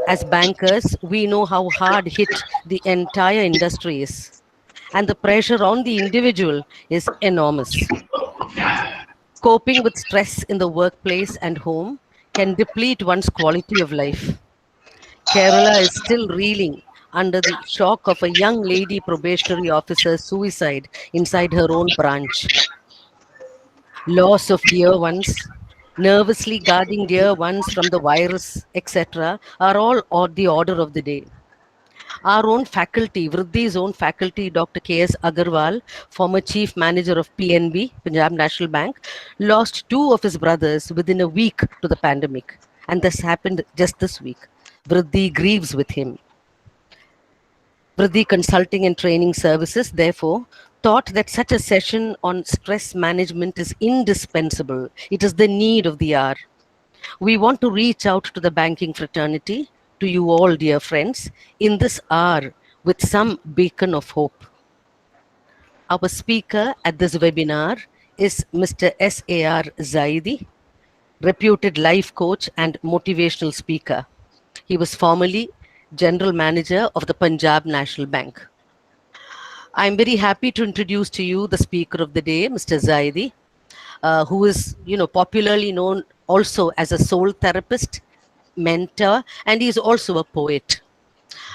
As bankers, we know how hard hit the entire industry is, and the pressure on the individual is enormous. Coping with stress in the workplace and home can deplete one's quality of life. Kerala is still reeling under the shock of a young lady probationary officer's suicide inside her own branch. Loss of dear ones, nervously guarding dear ones from the virus, etc., are all the order of the day. Our own faculty, Vridhi's own faculty, Dr. K.S. Agarwal, former chief manager of PNB, Punjab National Bank, lost two of his brothers within a week to the pandemic. And this happened just this week. Vridhi grieves with him. Vridhi Consulting and Training Services, therefore, thought that such a session on stress management is indispensable. It is the need of the hour. We want to reach out to the banking fraternity, to you all, dear friends, in this hour with some beacon of hope. Our speaker at this webinar is Mr. S.A.R.Zaidi, reputed life coach and motivational speaker. He was formerly General Manager of the Punjab National Bank. I'm very happy to introduce to you the speaker of the day, Mr. Zaidi, who is, popularly known also as a soul therapist, mentor, and he is also a poet.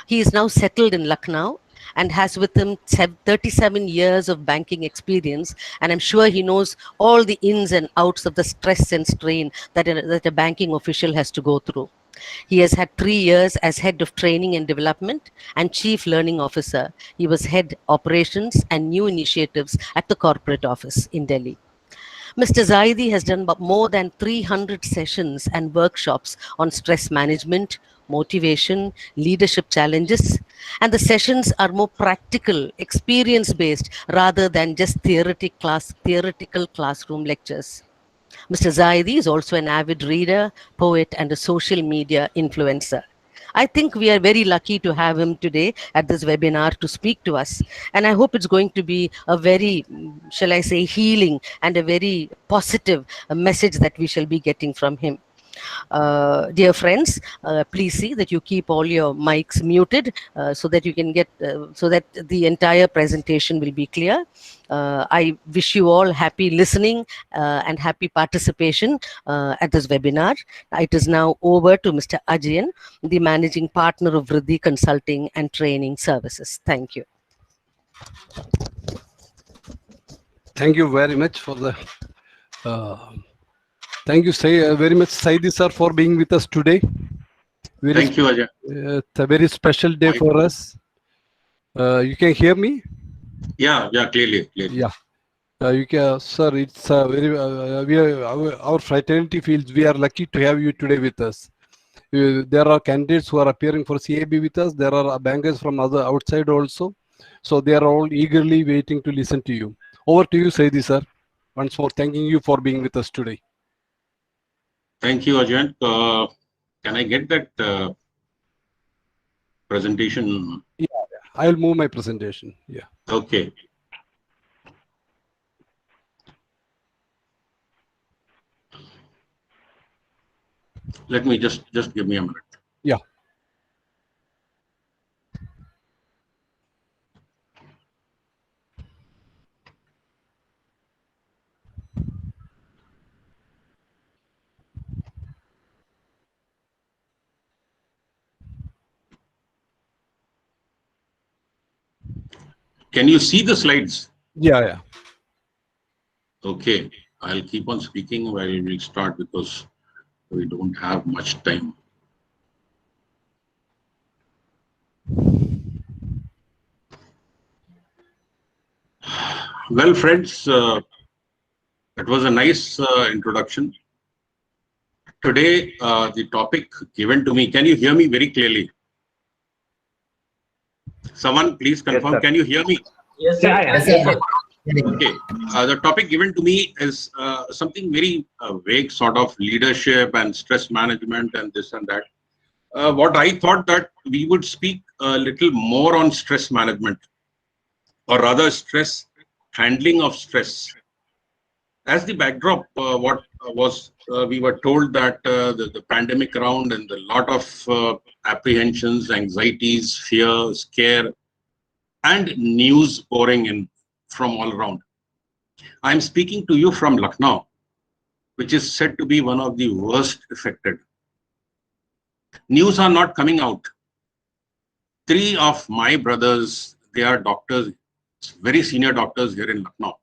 He is now settled in Lucknow and has with him 37 years of banking experience, and I'm sure he knows all the ins and outs of the stress and strain that a banking official has to go through. He has had 3 years as head of training and development and chief learning officer. He was head operations and new initiatives at the corporate office in Delhi. Mr. Zaidi has done more than 300 sessions and workshops on stress management, motivation, leadership challenges, and the sessions are more practical, experience-based, rather than just theoretical classroom lectures. Mr. Zaidi is also an avid reader, poet, and a social media influencer. I think we are very lucky to have him today at this webinar to speak to us. And I hope it's going to be a very, shall I say, healing and a very positive message that we shall be getting from him. Dear friends, please see that you keep all your mics muted so that you can so that the entire presentation will be clear. I wish you all happy listening and happy participation at this webinar. It is now over to Mr. Ajayan, the Managing Partner of Vridhi Consulting and Training Services. Thank you. Thank you very much for the thank you very much, Saidi sir, for being with us today. Thank you, Ajay. It's a very special day for us. You can hear me? Yeah, clearly. Yeah. You can, sir. It's very. Our fraternity feels we are lucky to have you today with us. There are candidates who are appearing for CAB with us. There are bankers from other outside also. So they are all eagerly waiting to listen to you. Over to you, Saidi sir. Once more, thanking you for being with us today. Thank you, Ajay. Can I get that presentation? Yeah, I'll move my presentation. Yeah. Okay. Let me just give me a minute. Yeah. Can you see the slides? Yeah. Okay. I'll keep on speaking while we start because we don't have much time. Well, friends, it was a nice introduction. Today, the topic given to me, can you hear me very clearly? Someone please confirm, yes, can you hear me? Yes, sir. Okay. The topic given to me is something very vague, sort of leadership and stress management and this and that. What I thought that we would speak a little more on stress management, or rather stress handling of stress. As the backdrop, what was we were told that the pandemic around and a lot of apprehensions, anxieties, fear, scare, and news pouring in from all around. I'm speaking to you from Lucknow, which is said to be one of the worst affected. News are not coming out. Three of my brothers, they are doctors, very senior doctors here in Lucknow.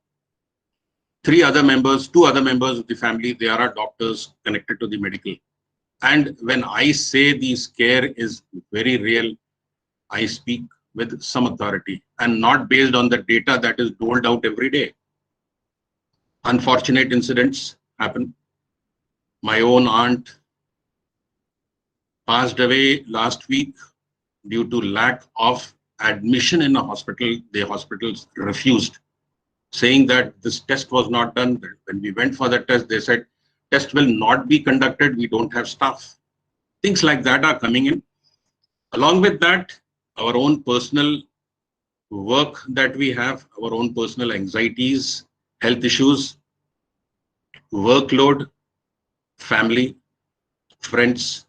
Two other members of the family, they are doctors connected to the medical. And when I say the scare is very real, I speak with some authority and not based on the data that is doled out every day. Unfortunate incidents happen. My own aunt passed away last week due to lack of admission in a hospital. The hospitals refused, saying that this test was not done. When we went for the test, they said, test will not be conducted. We don't have staff. Things like that are coming in. Along with that, our own personal work that we have, our own personal anxieties, health issues, workload, family, friends,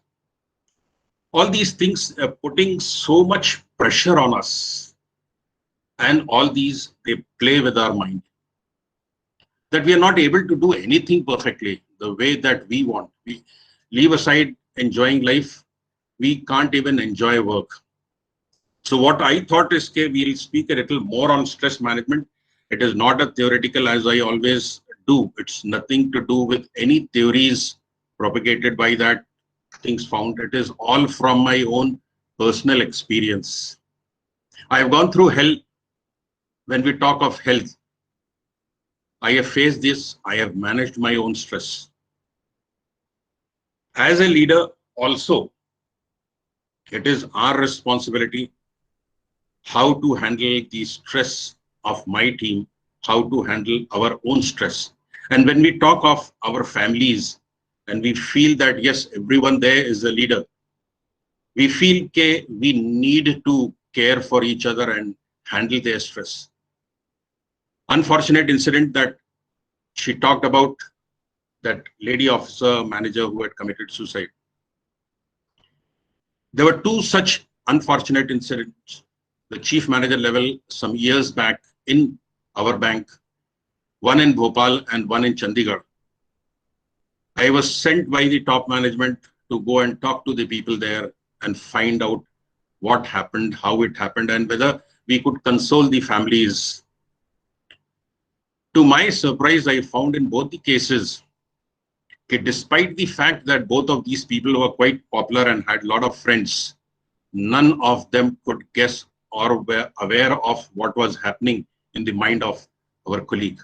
all these things are putting so much pressure on us. And all these, they play with our mind. That we are not able to do anything perfectly the way that we want. We leave aside enjoying life. We can't even enjoy work. So what I thought is, okay, we'll speak a little more on stress management. It is not a theoretical, as I always do. It's nothing to do with any theories propagated by that, things found. It is all from my own personal experience. I have gone through hell. When we talk of health, I have faced this. I have managed my own stress. As a leader, also, it is our responsibility how to handle the stress of my team, how to handle our own stress. And when we talk of our families, and we feel that, yes, everyone there is a leader, we feel that we need to care for each other and handle their stress. Unfortunate incident that she talked about, that lady officer manager who had committed suicide. There were two such unfortunate incidents, the chief manager level some years back in our bank, one in Bhopal and one in Chandigarh. I was sent by the top management to go and talk to the people there and find out what happened, how it happened, and whether we could console the families. To my surprise, I found in both the cases, despite the fact that both of these people were quite popular and had a lot of friends, none of them could guess or were aware of what was happening in the mind of our colleague.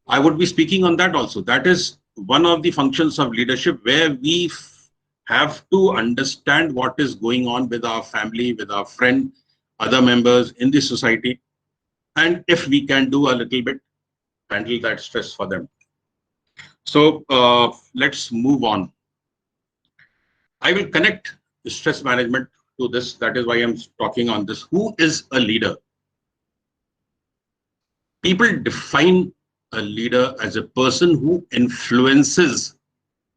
I would be speaking on that also. That is one of the functions of leadership, where we have to understand what is going on with our family, with our friend, other members in the society, and if we can do a little bit, handle that stress for them. So let's move on. I will connect stress management to this. That is why I'm talking on this. Who is a leader? People define a leader as a person who influences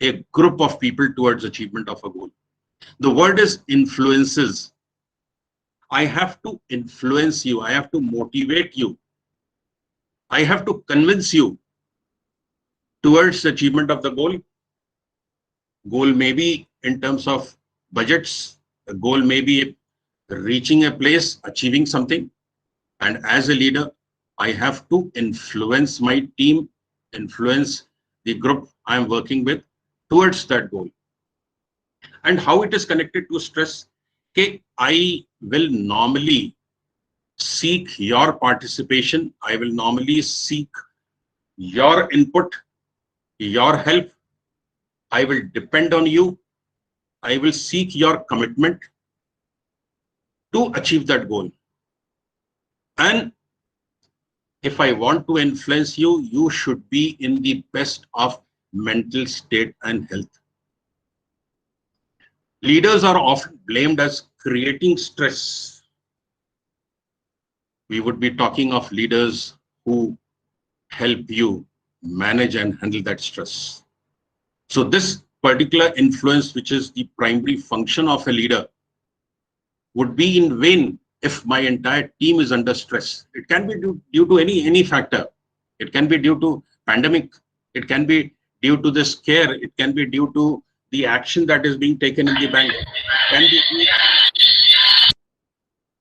a group of people towards achievement of a goal. The word is influences. I have to influence you. I have to motivate you. I have to convince you towards the achievement of the goal. Goal may be in terms of budgets. The goal may be reaching a place, achieving something. And as a leader, I have to influence my team, influence the group I'm working with towards that goal. And how it is connected to stress? Okay, I will normally seek your participation. I will normally seek your input, your help. I will depend on you. I will seek your commitment to achieve that goal. And if I want to influence you, you should be in the best of mental state and health. Leaders are often blamed as creating stress. We would be talking of leaders who help you manage and handle that stress. So this particular influence, which is the primary function of a leader, would be in vain if my entire team is under stress. It can be due to any factor. It can be due to pandemic. It can be due to the scare. It can be due to the action that is being taken in the bank.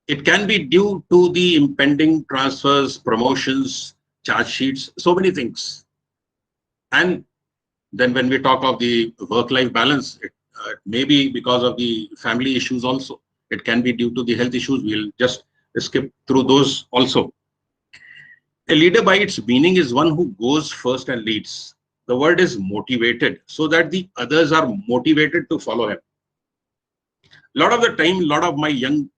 It can be due to the impending transfers, promotions, charge sheets, so many things. And then when we talk of the work-life balance, it may be because of the family issues also. It can be due to the health issues. We'll just skip through those also. A leader by its meaning is one who goes first and leads. The word is motivated, so that the others are motivated to follow him. A lot of the time, a lot of my young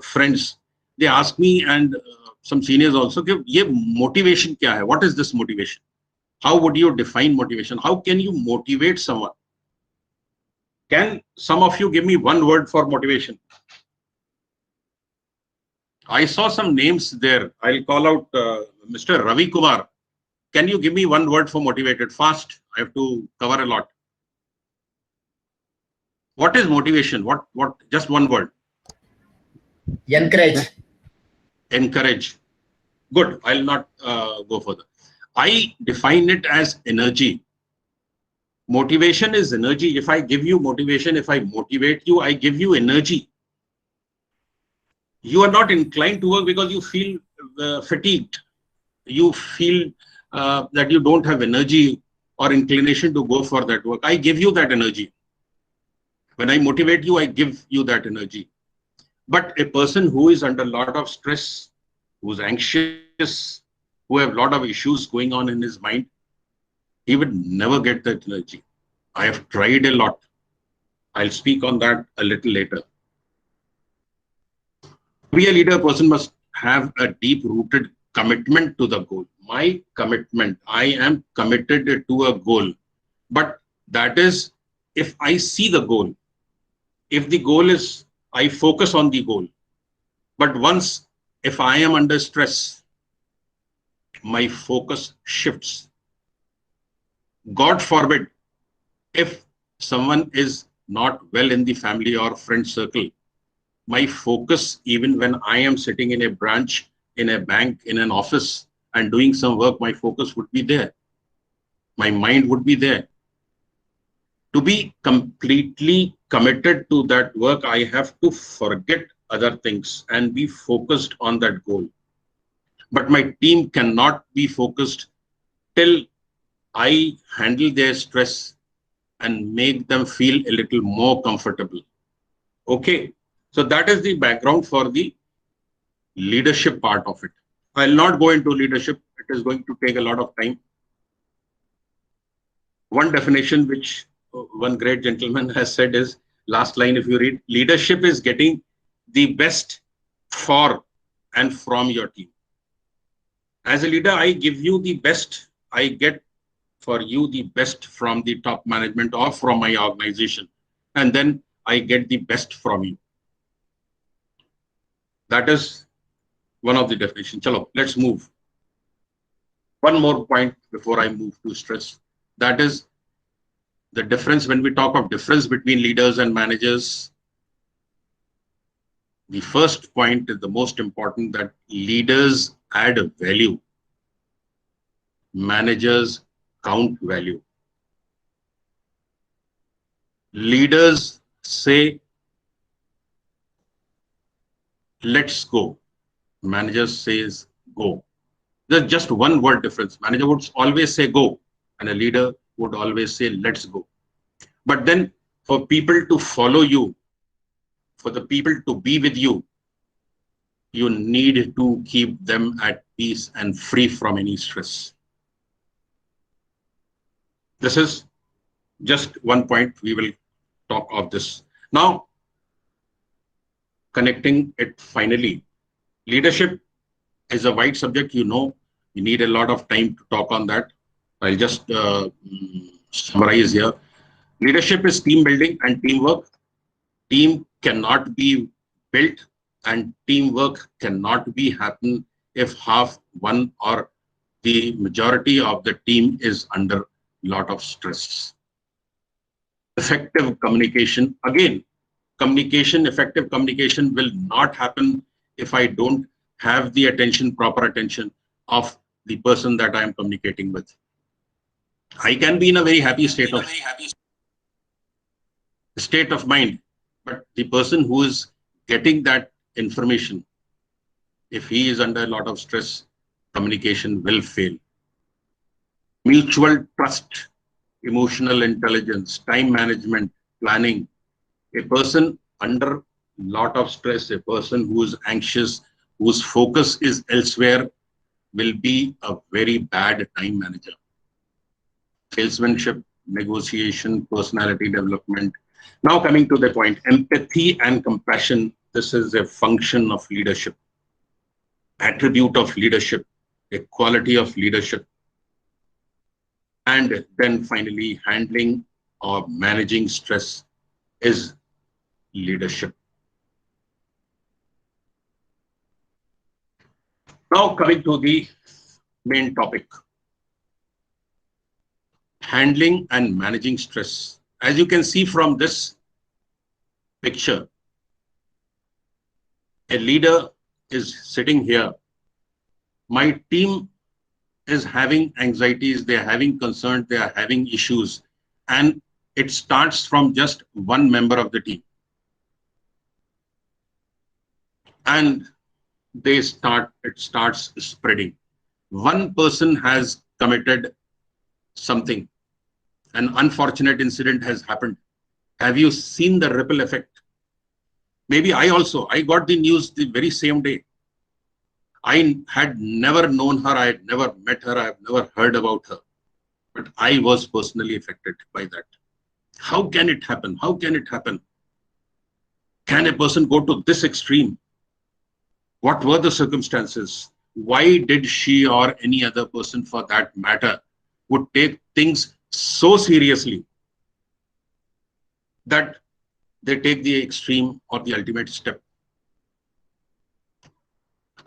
friends, they ask me, and some seniors also, कि ये motivation क्या है? What is this motivation? How would you define motivation? How can you motivate someone? Can some of you give me one word for motivation? I saw some names there. I'll call out Mr. Ravi Kumar. Can you give me one word for motivated? Fast. I have to cover a lot. What is motivation? What? Just one word. Encourage. Encourage. Good. I'll not go further. I define it as energy. Motivation is energy. If I give you motivation, if I motivate you, I give you energy. You are not inclined to work because you feel fatigued. You feel that you don't have energy or inclination to go for that work. I give you that energy. When I motivate you, I give you that energy. But a person who is under a lot of stress, who's anxious, who have a lot of issues going on in his mind, he would never get that energy. I have tried a lot. I'll speak on that a little later. To be a leader, a person must have a deep-rooted commitment to the goal. My commitment, I am committed to a goal. But that is if I see the goal. If the goal is, I focus on the goal. But once, if I am under stress, my focus shifts. God forbid, if someone is not well in the family or friend circle, my focus, even when I am sitting in a branch, in a bank, in an office and doing some work, my focus would be there. My mind would be there. To be completely committed to that work, I have to forget other things and be focused on that goal. But my team cannot be focused till I handle their stress and make them feel a little more comfortable. Okay, so that is the background for the leadership part of it. I'll not go into leadership. It is going to take a lot of time. One definition which one great gentleman has said is, last line if you read, leadership is getting the best for and from your team. As a leader, I give you the best. I get for you the best from the top management or from my organization. And then I get the best from you. That is one of the definitions. Chalo, let's move. One more point before I move to stress. That is the difference. When we talk of difference between leaders and managers, the first point is the most important, that leaders add value. Managers count value. Leaders say, let's go. Managers says, go. There's just one word difference. Manager would always say go, and a leader would always say, let's go. But then for people to follow you, for the people to be with you, you need to keep them at peace and free from any stress. This is just one point. We will talk of this. Now, connecting it finally. Leadership is a wide subject, you know. You need a lot of time to talk on that. I'll just summarize here. Leadership is team building and teamwork. Team cannot be built and teamwork cannot be happen if half one or the majority of the team is under a lot of stress. effective communication. Again, communication, effective communication will not happen if I don't have the attention, proper attention of the person that I am communicating with. I can be in a very happy state of mind, but the person who is getting that information, if he is under a lot of stress, communication will fail. Mutual trust, emotional intelligence, time management, planning. A person under lot of stress, a person who is anxious, whose focus is elsewhere, will be a very bad time manager. Salesmanship, negotiation, personality development. Now coming to the point, empathy and compassion. This is a function of leadership, attribute of leadership, a quality of leadership. And then finally, handling or managing stress is leadership. Now coming to the main topic, handling and managing stress. As you can see from this picture, a leader is sitting here. My team is having anxieties, they are having concerns, they are having issues, and it starts from just one member of the team. And it starts spreading. One person has committed something, an unfortunate incident has happened. Have you seen the ripple effect? Maybe I got the news the very same day. I had never known her, I had never met her, I have never heard about her, but I was personally affected by that. How can it happen? How can it happen? Can a person go to this extreme? What were the circumstances? Why did she or any other person for that matter would take things so seriously that they take the extreme or the ultimate step?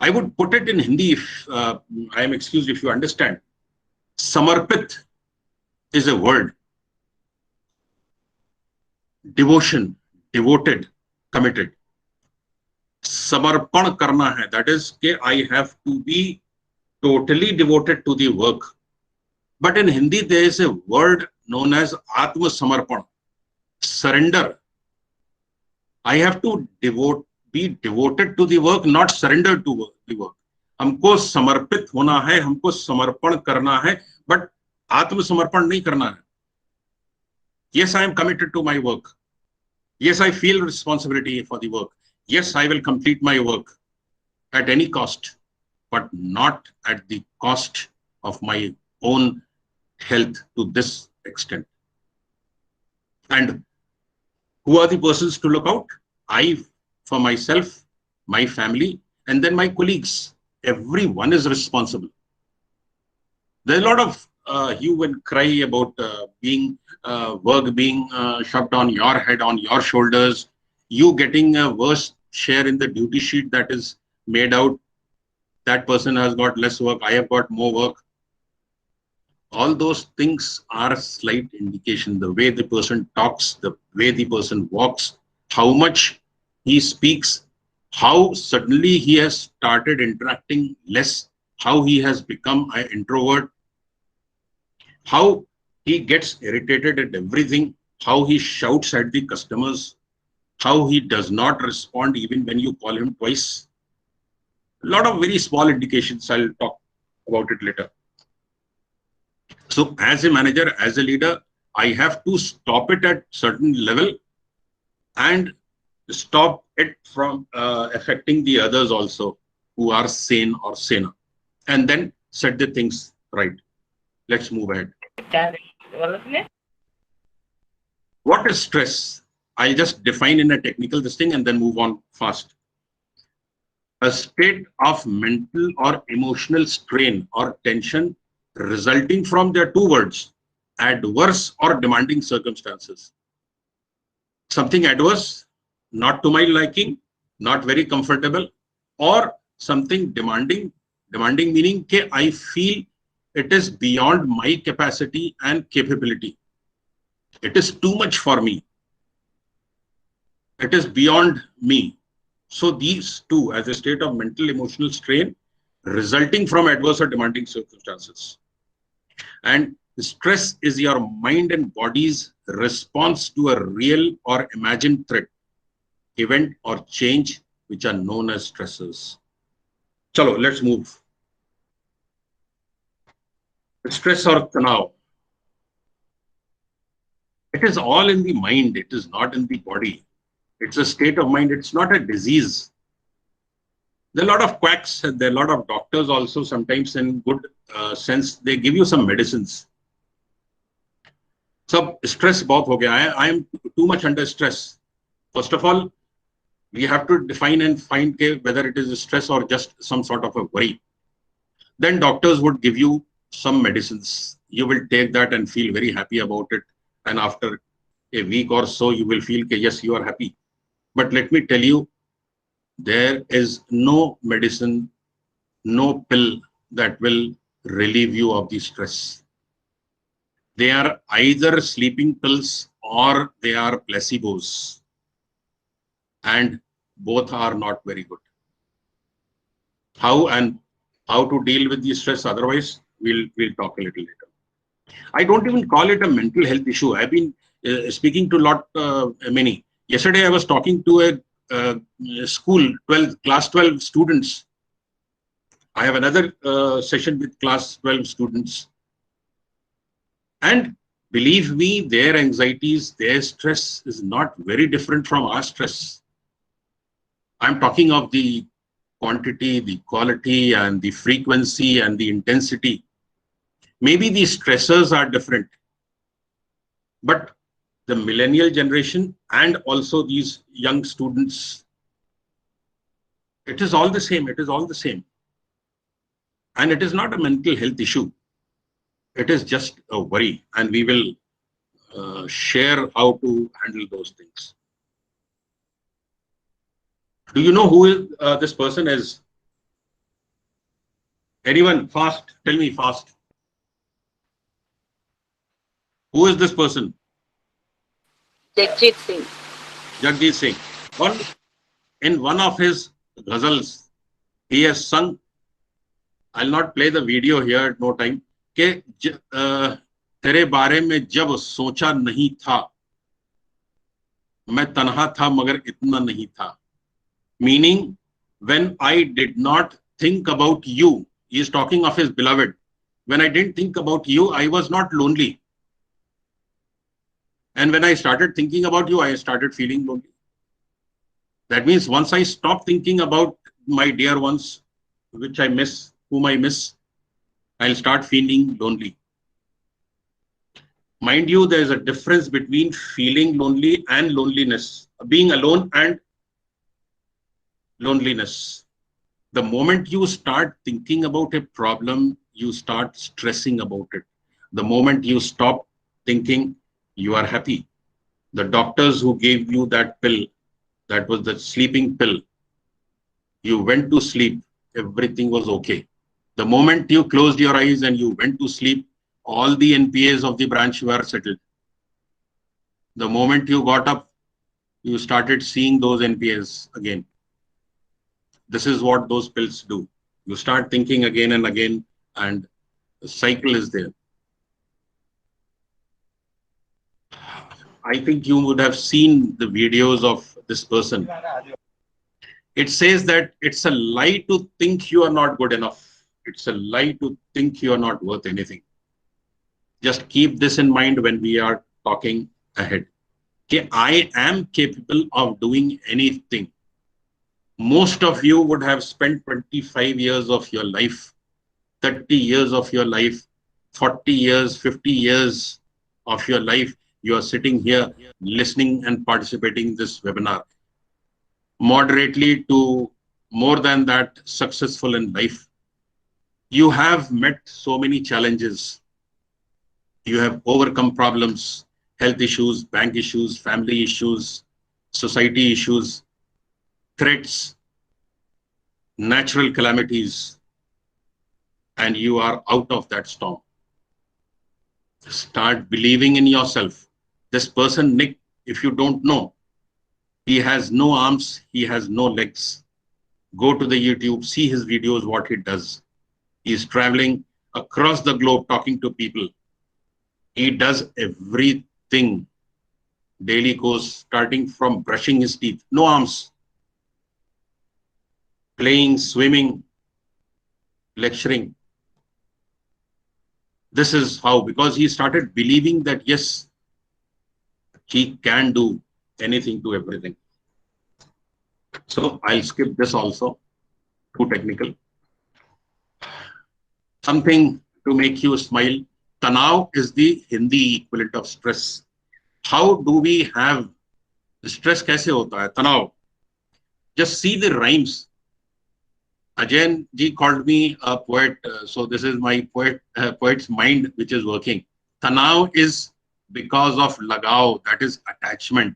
I would put it in Hindi, if I am excused if you understand. Samarpit is a word. Devotion, devoted, committed. Samarpan karna hai, that is, I have to be totally devoted to the work. But in Hindi, there is a word known as Atma Samarpan, surrender. I have to be devoted to the work, not surrender to the work. हमको समर्पित होना है, हमको समर्पण करना है, but आत्मसमर्पण नहीं करना है. Yes, I am committed to my work. Yes, I feel responsibility for the work. Yes, I will complete my work at any cost, but not at the cost of my own health to this extent. And who are the persons to look out? I, for myself, my family, and then my colleagues. Everyone is responsible. There's a lot of hue and cry about work being shoved on your head, on your shoulders, you getting a worse share in the duty sheet that is made out. That person has got less work, I have got more work. All those things are a slight indication. The way the person talks, the way the person walks, how much he speaks, how suddenly he has started interacting less, how he has become an introvert, how he gets irritated at everything, how he shouts at the customers, how he does not respond even when you call him twice. A lot of very small indications. I'll talk about it later. So as a manager, as a leader, I have to stop it at certain level and stop it from affecting the others also who are sane or saner, and then set the things right. Let's move ahead. What is stress? I'll just define in a technical this thing and then move on fast. A state of mental or emotional strain or tension resulting from their two words, adverse or demanding circumstances. Something adverse, not to my liking, not very comfortable, or something demanding. Demanding meaning that I feel it is beyond my capacity and capability. It is too much for me. It is beyond me. So these two, as a state of mental emotional strain resulting from adverse or demanding circumstances. And stress is your mind and body's response to a real or imagined threat, event, or change, which are known as stressors. Chalo, let's move. Stress or tanav. It is all in the mind. It is not in the body. It's a state of mind. It's not a disease. There are a lot of quacks. There are a lot of doctors also. Sometimes, in good sense, they give you some medicines. So stress बहुत हो गया. I am too much under stress. First of all, we have to define and find whether it is a stress or just some sort of a worry. Then doctors would give you some medicines. You will take that and feel very happy about it. And after a week or so, you will feel yes, you are happy. But let me tell you, there is no medicine, no pill that will relieve you of the stress. They are either sleeping pills or they are placebos. And both are not very good. How to deal with the stress otherwise, we'll talk a little later. I don't even call it a mental health issue. I've been speaking to many. Yesterday, I was talking to a school, class 12 students. I have another session with class 12 students. And believe me, their anxieties, their stress is not very different from our stress. I'm talking of the quantity, the quality, and the frequency and the intensity. Maybe the stressors are different, but the millennial generation and also these young students, it is all the same. It is all the same. And it is not a mental health issue. It is just a worry. And we will share how to handle those things. Do you know who this person is? Anyone? Fast. Tell me fast. Who is this person? Jagjit Singh. Jagjit Singh. In one of his ghazals, he has sung, I'll not play the video here at no time, कि तेरे बारे में जब सोचा नहीं था, मैं तन्हा था मगर इतना नहीं था. Meaning, when I did not think about you, he is talking of his beloved. When I didn't think about you, I was not lonely. And when I started thinking about you, I started feeling lonely. That means once I stop thinking about my dear ones, which I miss, whom I miss, I'll start feeling lonely. Mind you, there's a difference between feeling lonely and loneliness, being alone and loneliness. The moment you start thinking about a problem, you start stressing about it. The moment you stop thinking, you are happy. The doctors who gave you that pill, that was the sleeping pill, you went to sleep, everything was okay. The moment you closed your eyes and you went to sleep, all the NPAs of the branch were settled. The moment you got up, you started seeing those NPAs again. This is what those pills do. You start thinking again and again, and the cycle is there. I think you would have seen the videos of this person. It says that it's a lie to think you are not good enough. It's a lie to think you are not worth anything. Just keep this in mind when we are talking ahead. Okay, I am capable of doing anything. Most of you would have spent 25 years of your life, 30 years of your life, 40 years, 50 years of your life. You are sitting here listening and participating in this webinar. Moderately to more than that, successful in life. You have met so many challenges. You have overcome problems, health issues, bank issues, family issues, society issues, threats, natural calamities, and you are out of that storm. Start believing in yourself. This person, Nick, if you don't know, he has no arms, he has no legs. Go to the YouTube, see his videos, what he does. He is traveling across the globe talking to people. He does everything. Daily goes starting from brushing his teeth, no arms, playing, swimming, lecturing. This is how, because he started believing that yes, he can do anything to everything. So I'll skip this also, too technical. Something to make you smile. Tanav is the Hindi equivalent of stress. How do we have stress? Kaise hota hai tanav? Just see the rhymes. Ajay ji called me a poet, so this is my poet's mind which is working. Tanav is because of lagav, that is attachment.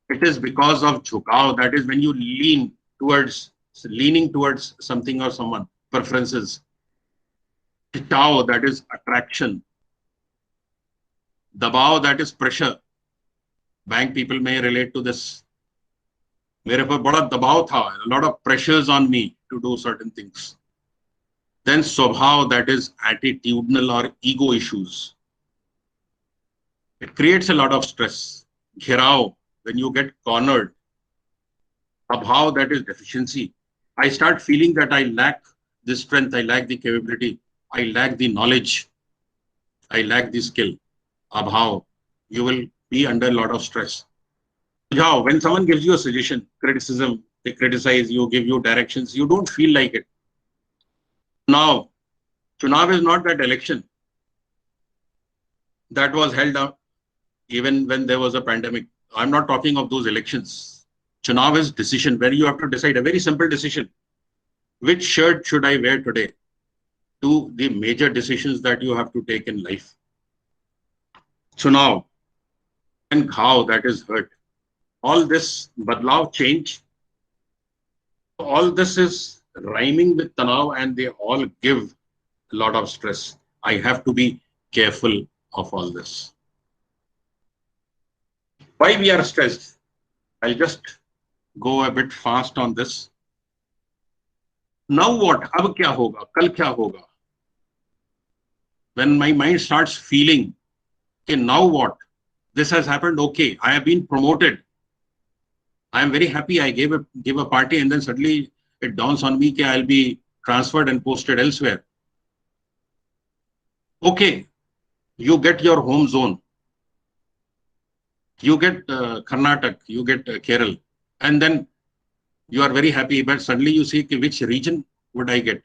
It is because of jhukav, that is when you leaning towards something or someone, preferences. Khitav, that is attraction. Dabav, that is pressure. Bank people may relate to this. मेरे पर बड़ा दबाव था, a lot of pressures on me to do certain things. Then swabhav, that is attitudinal or ego issues. It creates a lot of stress. Ghirav, when you get cornered. Abhav, that is deficiency. I start feeling that I lack this strength, I lack the capability, I lack the knowledge, I lack the skill. Abhav, you will be under a lot of stress. When someone gives you a suggestion, criticism, they criticize you, give you directions, you don't feel like it. Now, Chunav is not that election that was held up even when there was a pandemic. I'm not talking of those elections. Chunav is decision where you have to decide a very simple decision. Which shirt should I wear today? To the major decisions that you have to take in life. Chunav and Ghav, that is hurt. All this badlav, change, all this is rhyming with tanav and they all give a lot of stress. I have to be careful of all this. Why we are stressed? I'll just go a bit fast on this. Now what? Ab kya hoga? Kal kya hoga? When my mind starts feeling, okay, now what? This has happened, okay, I have been promoted. I am very happy. I gave a party and then suddenly it dawns on me that I'll be transferred and posted elsewhere. Okay, you get your home zone. You get Karnataka, you get Kerala, and then you are very happy, but suddenly you see which region would I get.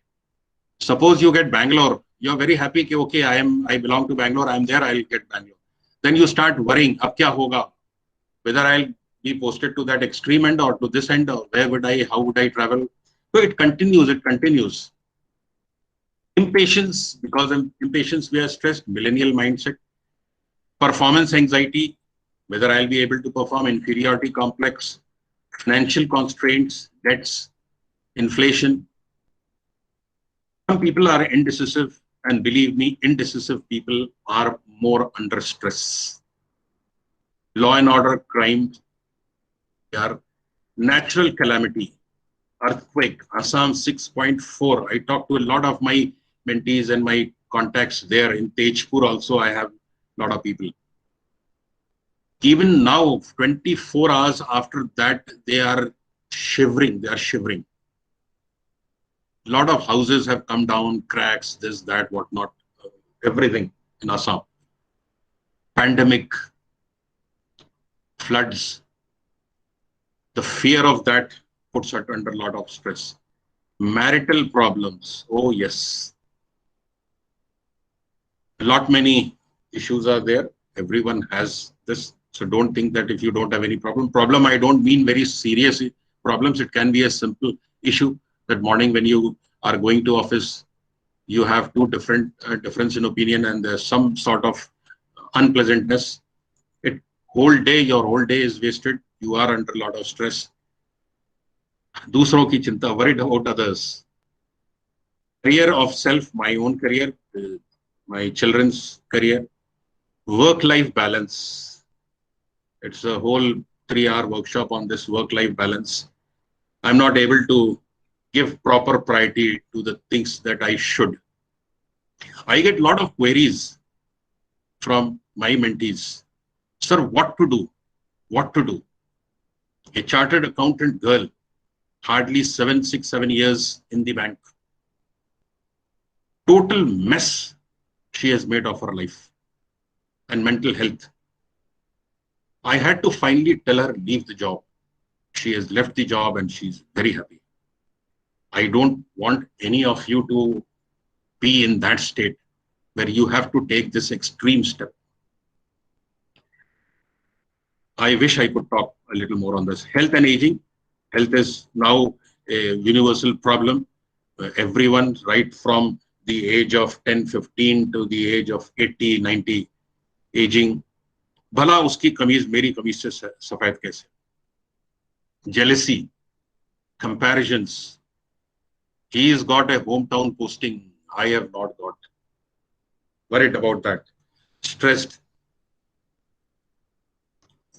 Suppose you get Bangalore, you are very happy, okay, I belong to Bangalore, I am there, I'll get Bangalore. Then you start worrying, ab kya hoga? Whether I'll be posted to that extreme end or to this end, or how would I travel? So it continues. Impatience, because of impatience we are stressed, millennial mindset. Performance anxiety, whether I'll be able to perform, inferiority complex, financial constraints, debts, inflation. Some people are indecisive, and believe me, indecisive people are more under stress. Law and order crime, they are natural calamity, earthquake, Assam 6.4. I talked to a lot of my mentees and my contacts there. In Tejpur also, I have a lot of people. Even now, 24 hours after that, they are shivering. A lot of houses have come down, cracks, this, that, whatnot, everything in Assam. Pandemic, floods. The fear of that puts us under a lot of stress. Marital problems. Oh, yes. A lot many issues are there. Everyone has this. So don't think that if you don't have any problem, I don't mean very serious problems. It can be a simple issue that morning when you are going to office, you have two difference in opinion and there's some sort of unpleasantness. Your whole day is wasted. You are under a lot of stress. दूसरों की चिंता, worried about others. Career of self, my own career, my children's career. Work-life balance. It's a whole 3-hour workshop on this work-life balance. I'm not able to give proper priority to the things that I should. I get a lot of queries from my mentees. Sir, what to do? What to do? A chartered accountant girl, hardly 7 years in the bank. Total mess she has made of her life and mental health. I had to finally tell her, leave the job. She has left the job and she's very happy. I don't want any of you to be in that state where you have to take this extreme step. I wish I could talk a little more on this. Health and aging. Health is now a universal problem. Everyone, right from the age of 10, 15 to the age of 80, 90, aging. भला उसकी कमीज मेरी कमीज से सफेद कैसे? Jealousy, comparisons. He's got a hometown posting. I have not got. Worried about that. Stressed.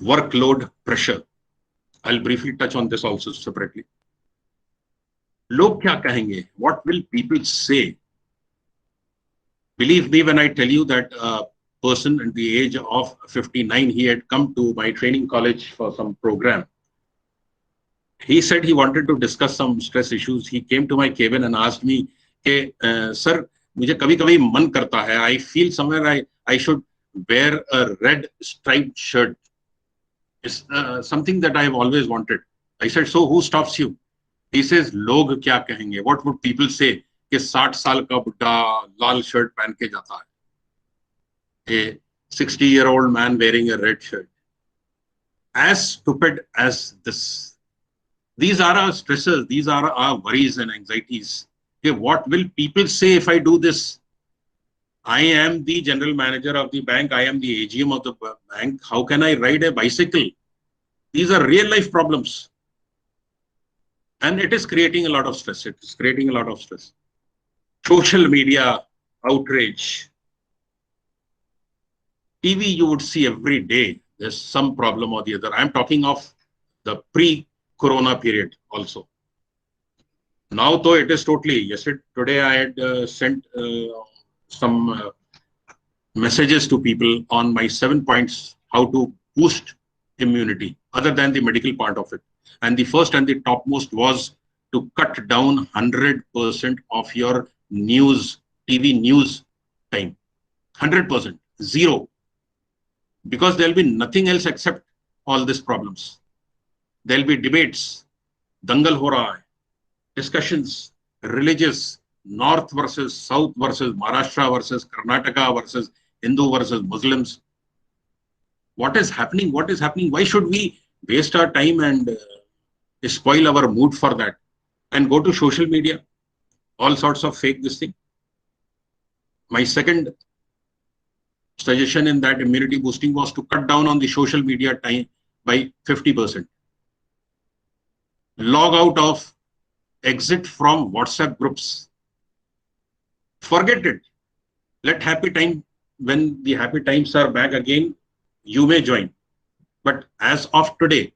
Workload pressure. I'll briefly touch on this also separately. लोग क्या कहेंगे? What will people say? Believe me when I tell you that a person at the age of 59, he had come to my training college for some program. He said he wanted to discuss some stress issues. He came to my cabin and asked me, "Hey, sir, मुझे कभी-कभी मन करता है. I feel somewhere I should wear a red striped shirt. It's something that I have always wanted." I said, "So who stops you?" He says, "लोग क्या कहेंगे? What would people say? कि 60 साल का बुड्ढा लाल शर्ट पहन के जाता है. A 60-year-old man wearing a red shirt." As stupid as this. These are our stresses. These are our worries and anxieties. Okay, what will people say if I do this? I am the general manager of the bank. I am the AGM of the bank. How can I ride a bicycle? These are real life problems. And it is creating a lot of stress. It is creating a lot of stress. Social media outrage. TV, you would see every day. There's some problem or the other. I'm talking of the pre-corona period also. Now, though, it is totally. Yesterday, today I had sent some messages to people on my 7 points how to boost immunity, other than the medical part of it. And the first and the topmost was to cut down 100% of your news, TV news time. 100%, zero. Because there'll be nothing else except all these problems. There'll be debates, dangal ho raha hai, discussions, religious, North versus South versus Maharashtra versus Karnataka versus Hindu versus Muslims. What is happening? What is happening? Why should we waste our time and spoil our mood for that and go to social media? All sorts of fake this thing. My second suggestion in that immunity boosting was to cut down on the social media time by 50%. Log out of, exit from WhatsApp groups. Forget it. Let happy time, when the happy times are back again, you may join. But as of today,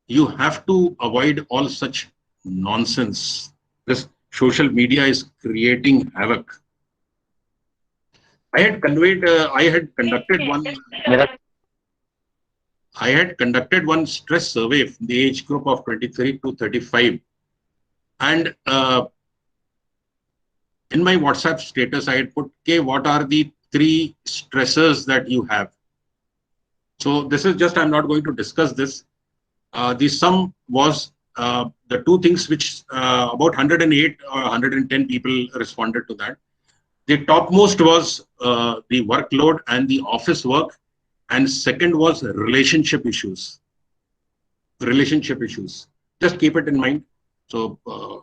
you have to avoid all such nonsense. This social media is creating havoc. I had conducted one stress survey from the age group of 23 to 35. And in my WhatsApp status, I had put, okay, what are the 3 stressors that you have? So this is just, I'm not going to discuss this. The sum was the 2 things which about 108 or 110 people responded to that. The topmost was the workload and the office work. And second was relationship issues. Relationship issues. Just keep it in mind. So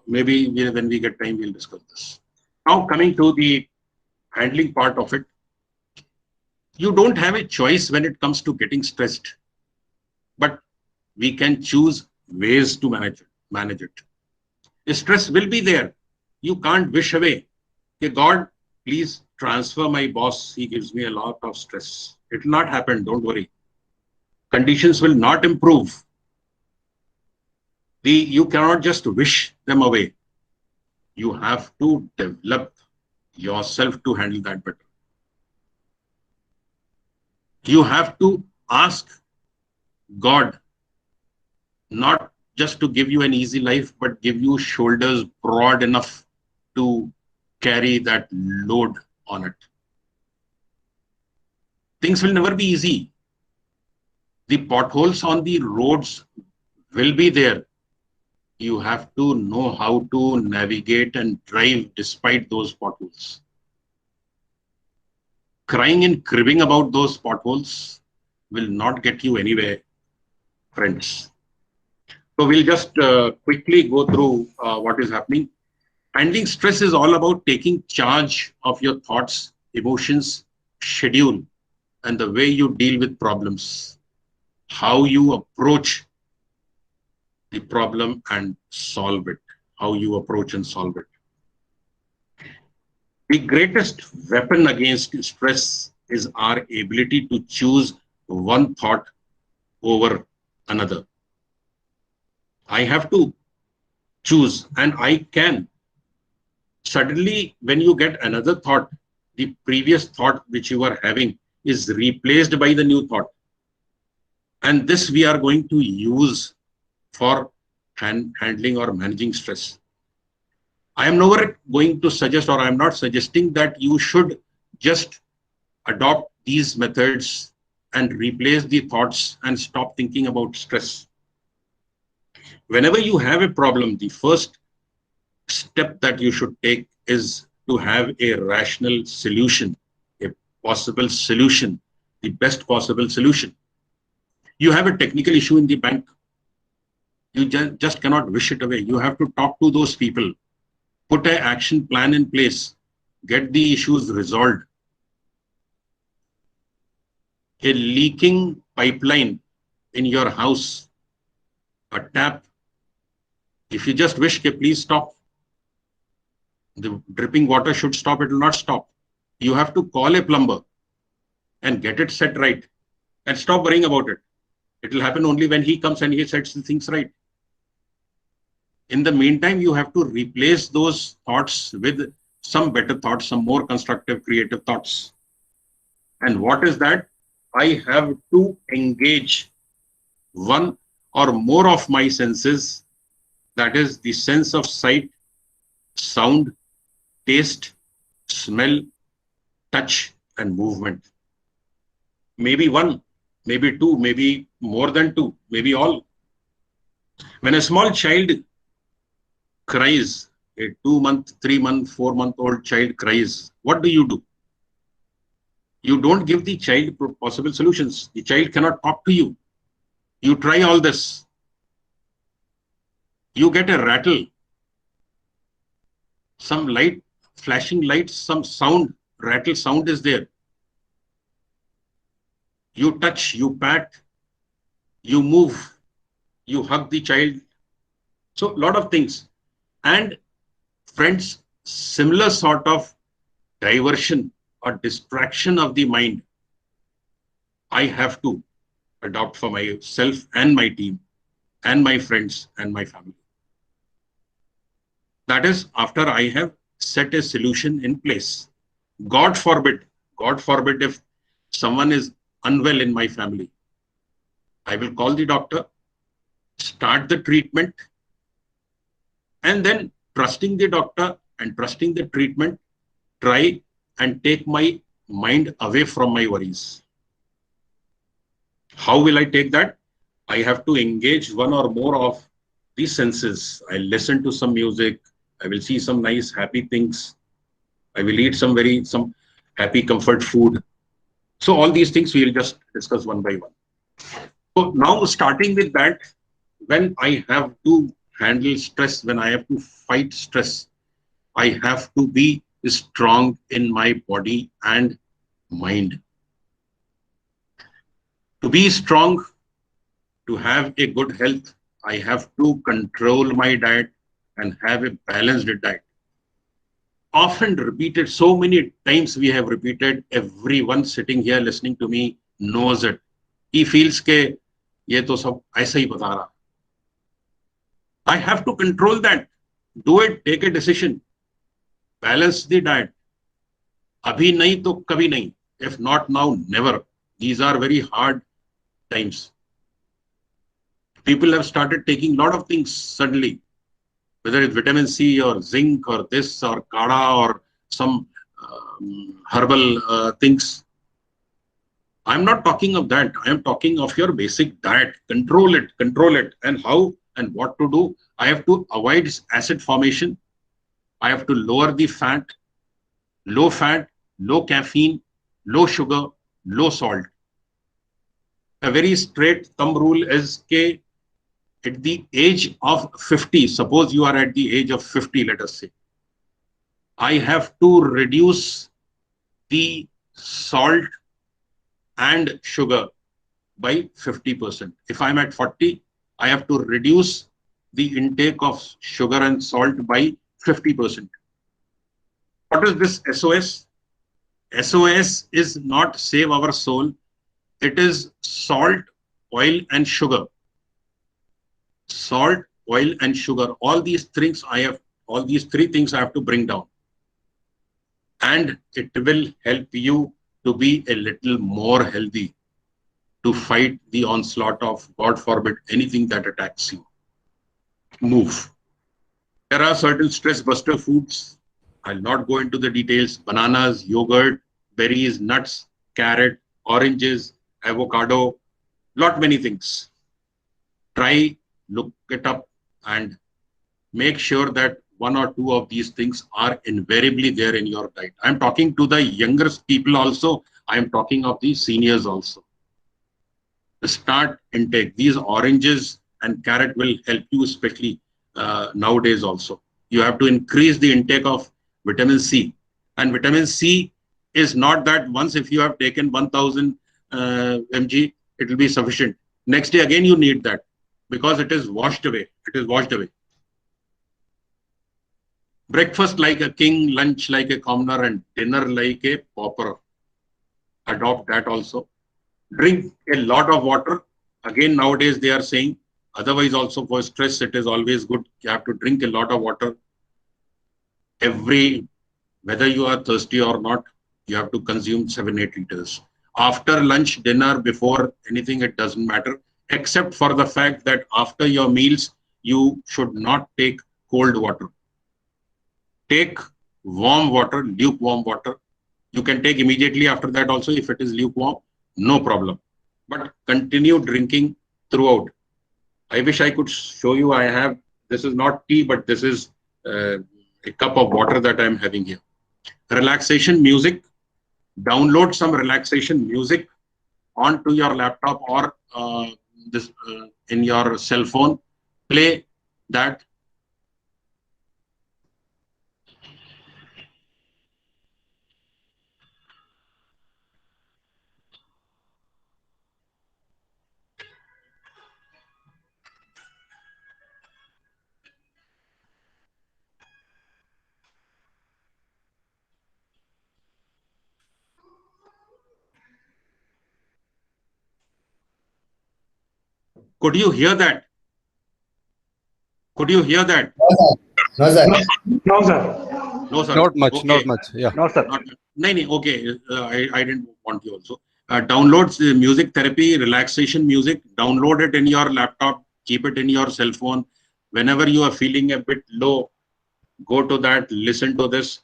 maybe when we get time, we'll discuss this. Now coming to the handling part of it. You don't have a choice when it comes to getting stressed. But we can choose ways to manage it. Stress will be there. You can't wish away. Hey, God, please transfer my boss, he gives me a lot of stress. It will not happen, don't worry. Conditions will not improve. You cannot just wish them away. You have to develop yourself to handle that better. You have to ask God not just to give you an easy life, but give you shoulders broad enough to carry that load on it. Things will never be easy. The potholes on the roads will be there. You have to know how to navigate and drive despite those potholes. Crying and cribbing about those potholes will not get you anywhere, friends. So we'll just quickly go through what is happening. Handling stress is all about taking charge of your thoughts, emotions, schedule, and the way you deal with problems, how you approach the problem and solve it, how you approach and solve it. The greatest weapon against stress is our ability to choose one thought over another. I have to choose, and I can. Suddenly, when you get another thought, the previous thought which you are having is replaced by the new thought. And this we are going to use for handling or managing stress. I am nowhere going to suggest, or I am not suggesting that you should just adopt these methods and replace the thoughts and stop thinking about stress. Whenever you have a problem, the first step that you should take is to have a rational solution, a possible solution, the best possible solution. You have a technical issue in the bank. You just cannot wish it away. You have to talk to those people, put an action plan in place, get the issues resolved. A leaking pipeline in your house, a tap, if you just wish, please stop. The dripping water should stop, it will not stop. You have to call a plumber and get it set right and stop worrying about it. It will happen only when he comes and he sets the things right. In the meantime, you have to replace those thoughts with some better thoughts, some more constructive, creative thoughts. And what is that? I have to engage one or more of my senses, that is the sense of sight, sound, taste, smell, touch, and movement. Maybe one, maybe two, maybe more than two, maybe all. When a small child cries, a 2-month, 3-month, 4-month-old child cries, what do? You don't give the child possible solutions. The child cannot talk to you. You try all this. You get a rattle, some light, flashing lights, some sound, rattle sound is there. You touch, you pat, you move, you hug the child. So a lot of things. And friends, similar sort of diversion or distraction of the mind, I have to adopt for myself and my team and my friends and my family. That is after I have set a solution in place. God forbid if someone is unwell in my family, I will call the doctor, start the treatment, and then trusting the doctor and trusting the treatment, try and take my mind away from my worries. How will I take that? I have to engage one or more of these senses. I listen to some music. I will see some nice, happy things. I will eat some happy comfort food. So all these things we will just discuss one by one. So now starting with that, when I have to handle stress, when I have to fight stress, I have to be strong in my body and mind. To be strong, to have a good health, I have to control my diet and have a balanced diet. often repeated, so many times we have repeated, everyone sitting here listening to me knows it. He feels ke ye to sab aisa hi bata raha. I have to control that. Do it, take a decision. Balance the diet. Abhi nahi to kabhi nahi. If not now, never. These are very hard times. People have started taking a lot of things suddenly, whether it's vitamin C or zinc or this or kada or some herbal things. I'm not talking of that. I am talking of your basic diet. Control it, control it. And how and what to do. I have to avoid acid formation. I have to lower the fat, low caffeine, low sugar, low salt. A very straight thumb rule is K at the age of 50, suppose you are at the age of 50, let us say, I have to reduce the salt and sugar by 50%. If I'm at 40, I have to reduce the intake of sugar and salt by 50%. What is this SOS? SOS is not save our soul. It is salt, oil, and sugar. Salt, oil, and sugar. All these three things I have to bring down. And it will help you to be a little more healthy, to fight the onslaught of, God forbid, anything that attacks you. Move. There are certain stress buster foods. I'll not go into the details. Bananas, yogurt, berries, nuts, carrot, oranges, avocado, lot many things. Try, look it up, and make sure that one or two of these things are invariably there in your diet. I'm talking to the younger people also. I'm talking of the seniors also. Start intake. These oranges and carrot will help you, especially nowadays also. You have to increase the intake of vitamin C. And vitamin C is not that once if you have taken 1000 mg, it will be sufficient. Next day again you need that because it is washed away. It is washed away. Breakfast like a king, lunch like a commoner, and dinner like a pauper. Adopt that also. Drink a lot of water. Again, nowadays they are saying, otherwise also for stress, it is always good. You have to drink a lot of water. Whether you are thirsty or not, you have to consume 7-8 liters. After lunch, dinner, before anything, it doesn't matter, except for the fact that after your meals, you should not take cold water. Take warm water, lukewarm water. You can take immediately after that also if it is lukewarm, no problem. But continue drinking throughout. I wish I could show you. This is not tea, but this is a cup of water that I'm having here. Relaxation music. Download some relaxation music onto your laptop or in your cell phone. Play that. Could you hear that? Could you hear that? No, sir. No, sir. No, sir. Not much, Okay. not much. Yeah. No, sir. Okay. I didn't want you also. Download music therapy, relaxation music. Download it in your laptop. Keep it in your cell phone. Whenever you are feeling a bit low, go to that. Listen to this.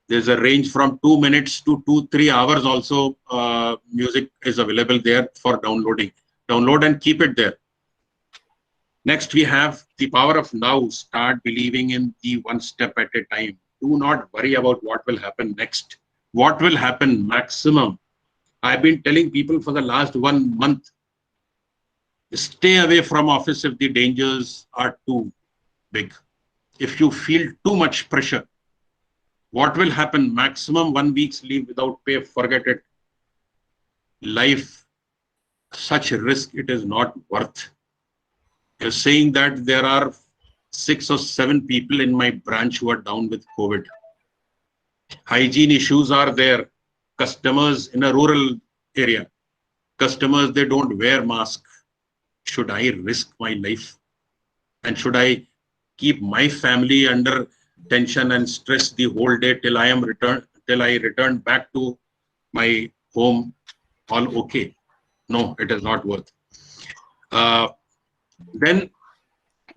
There's a range from 2 minutes to 2-3 hours. Also, music is available there for downloading. Download and keep it there. Next, we have the power of now. Start believing in the one step at a time. Do not worry about what will happen next. What will happen maximum? I've been telling people for the last 1 month, stay away from office if the dangers are too big. If you feel too much pressure, what will happen? Maximum 1 week's leave without pay, forget it. Life, such a risk, it is not worth. You're saying that there are 6 or 7 people in my branch who are down with COVID. Hygiene issues are there. Customers in a rural area, customers, they don't wear mask. Should I risk my life? And should I keep my family under tension and stress the whole day till I return back to my home all okay? No, it is not worth. Uh, then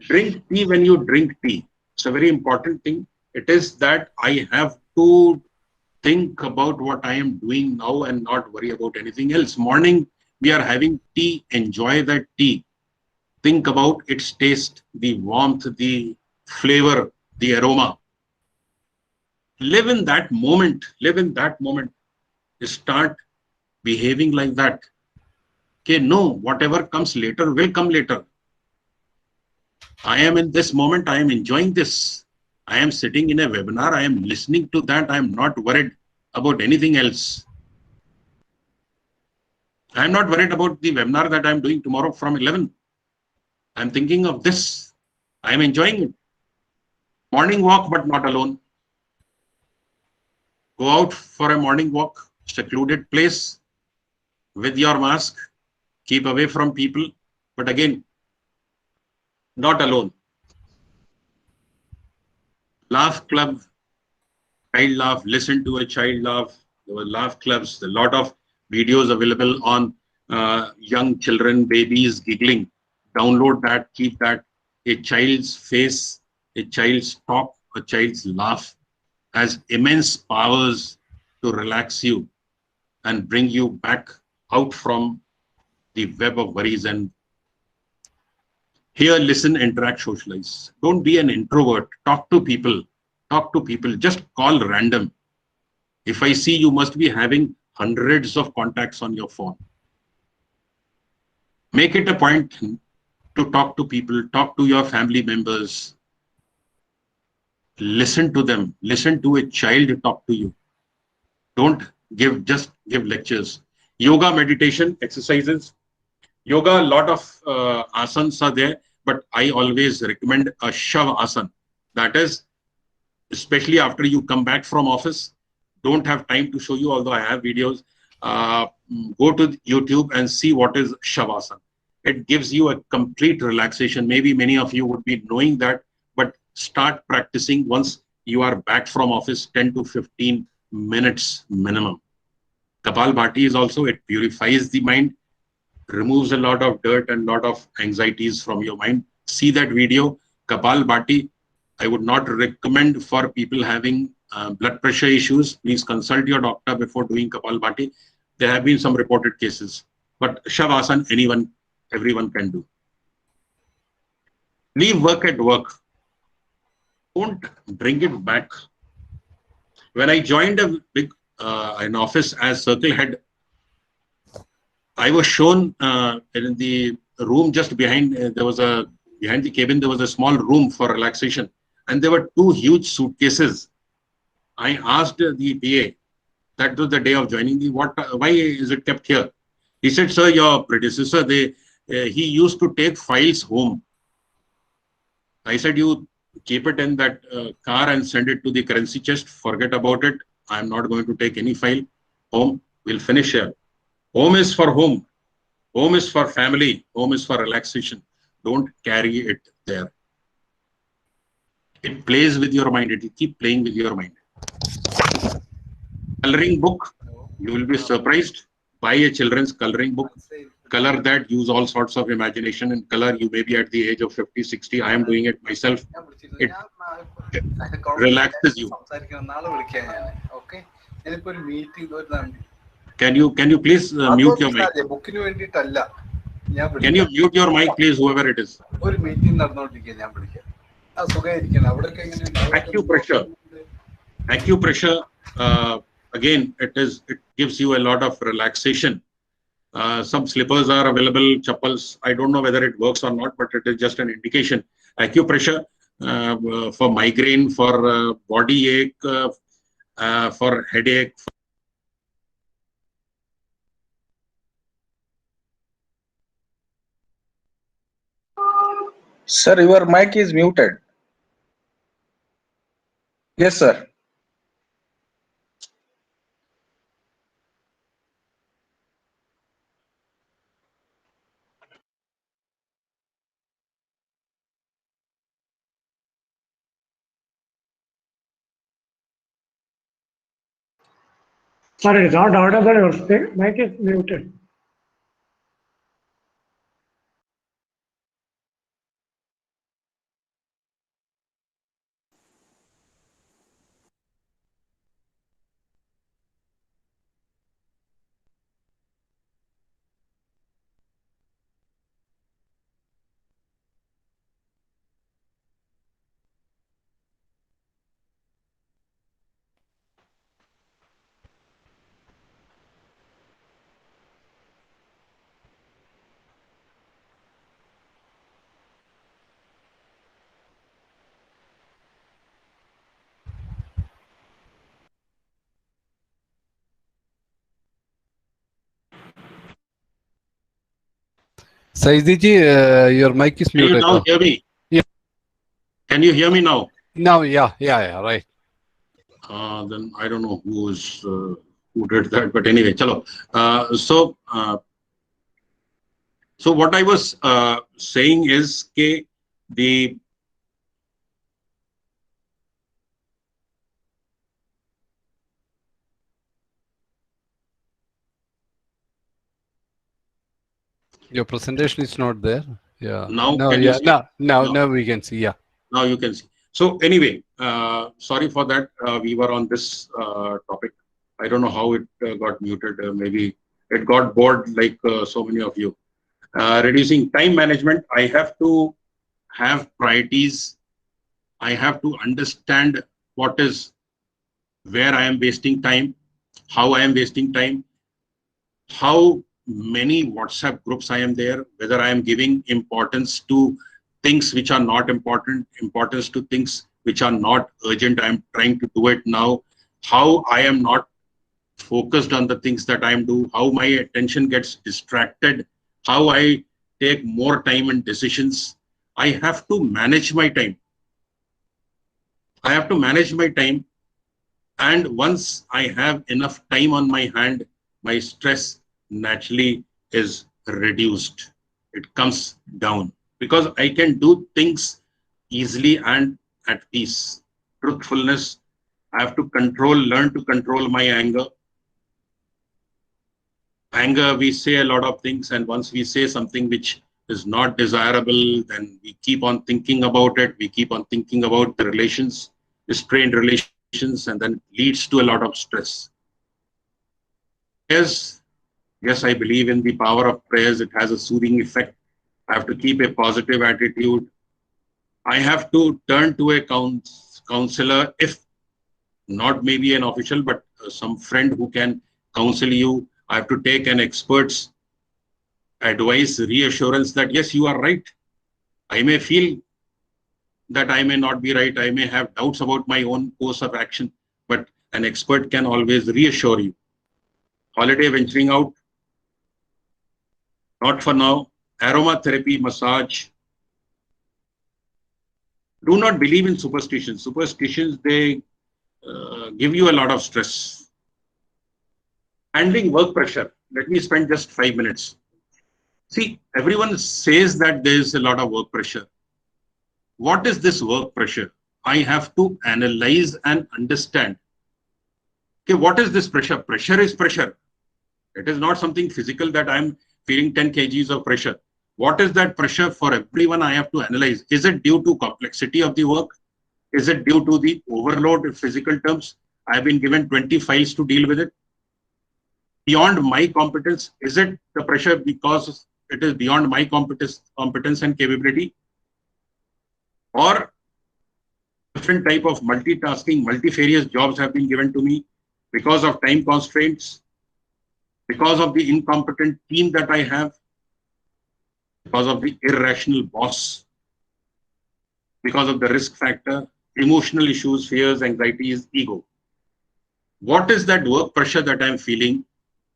drink tea when you drink tea. It's a very important thing. It is that I have to think about what I am doing now and not worry about anything else. Morning, we are having tea, enjoy that tea. Think about its taste, the warmth, the flavor, the aroma. Live in that moment, live in that moment. Start behaving like that. Okay, no, whatever comes later will come later. I am in this moment, I am enjoying this. I am sitting in a webinar, I am listening to that, I am not worried about anything else. I am not worried about the webinar that I am doing tomorrow from 11. I am thinking of this. I am enjoying it. Morning walk, but not alone. Go out for a morning walk, secluded place with your mask. Keep away from people, but again, not alone. Laugh club, child laugh, listen to a child laugh. There were laugh clubs, a lot of videos available on young children, babies giggling. Download that, keep that. A child's face, a child's talk, a child's laugh has immense powers to relax you and bring you back out from the web of worries. And hear, listen, interact, socialize. Don't be an introvert. Talk to people. Talk to people. Just call random. If I see you must be having hundreds of contacts on your phone, make it a point to talk to people, talk to your family members, listen to them, listen to a child talk to you. Don't just give lectures. Yoga, meditation, exercises. Yoga, a lot of asanas are there, but I always recommend a shav asana. That is, especially after you come back from office, don't have time to show you, although I have videos. Go to YouTube and see what is shavasana. It gives you a complete relaxation. Maybe many of you would be knowing that, but start practicing once you are back from office, 10 to 15 minutes minimum. Kapalbhati is also, it purifies the mind, removes a lot of dirt and lot of anxieties from your mind. See that video, Kapalbhati. I would not recommend for people having blood pressure issues. Please consult your doctor before doing Kapalbhati. There have been some reported cases, but Shavasana, everyone can do. Leave work at work. Don't bring it back. When I joined an office as circle head, I was shown in the room just behind. Behind the cabin there was a small room for relaxation, and there were two huge suitcases. I asked the PA, that was the day of joining the why is it kept here? He said, sir, your predecessor, he used to take files home. I said, you keep it in that car and send it to the currency chest. Forget about it. I'm not going to take any file home. We'll finish here. Home is for home. Home is for family. Home is for relaxation. Don't carry it there. It plays with your mind. It will keep playing with your mind. Coloring book. You will be surprised. Buy a children's coloring book. Color that. Use all sorts of imagination and color. You may be at the age of 50, 60. I am doing it myself. It relaxes you. Can you please mute your mic? Can you mute your mic, please, whoever it is? Acupressure. Acupressure. Again, it gives you a lot of relaxation. Some slippers are available, chappals. I don't know whether it works or not, but it is just an indication. Acupressure for migraine, for body ache, for headache. Sir, your mic is muted. Yes, sir. Sorry, it's not audible. Your mic is muted. S.A.R.Zaidi, your mic is Can you muted. now hear me? Yeah. Can you hear me now? Now, yeah, right. Then I don't know who did that, but anyway, chalo. So what I was saying is that the Your presentation is not there. Yeah. now No, can you yeah. see? No, Now we can see. Yeah. now you can see. So anyway, sorry for that. We were on this topic. I don't know how it got muted. Maybe it got bored like so many of you. Reducing time management. I have to have priorities. I have to understand what is where I am wasting time, how I am wasting time, how many WhatsApp groups I am there, whether I am giving importance to things which are not important, importance to things which are not urgent. I am trying to do it now. How I am not focused on the things that I am doing, how my attention gets distracted, how I take more time and decisions. I have to manage my time. I have to manage my time. And once I have enough time on my hand, my stress naturally is reduced. It comes down because I can do things easily and at peace. Truthfulness, I have to learn to control my anger. Anger, we say a lot of things, and once we say something which is not desirable, then we keep on thinking about it. We keep on thinking about the relations, the strained relations, and then leads to a lot of stress. Prayers, yes, I believe in the power of prayers. It has a soothing effect. I have to keep a positive attitude. I have to turn to a counselor, if not maybe an official, but some friend who can counsel you. I have to take an expert's advice, reassurance that yes, you are right. I may feel that I may not be right. I may have doubts about my own course of action, but an expert can always reassure you. Holiday venturing out, not for now. Aromatherapy, massage. Do not believe in superstitions. Superstitions, they give you a lot of stress. Handling work pressure. Let me spend just 5 minutes. See, everyone says that there is a lot of work pressure. What is this work pressure? I have to analyze and understand. Okay, what is this pressure? Pressure is pressure. It is not something physical that I'm feeling 10 kgs of pressure. What is that pressure for everyone? I have to analyze. Is it due to complexity of the work? Is it due to the overload in physical terms? I've been given 20 files to deal with it. Beyond my competence, is it the pressure because it is beyond my competence and capability? Or different type of multitasking, multifarious jobs have been given to me because of time constraints, because of the incompetent team that I have, because of the irrational boss, because of the risk factor, emotional issues, fears, anxieties, ego. What is that work pressure that I'm feeling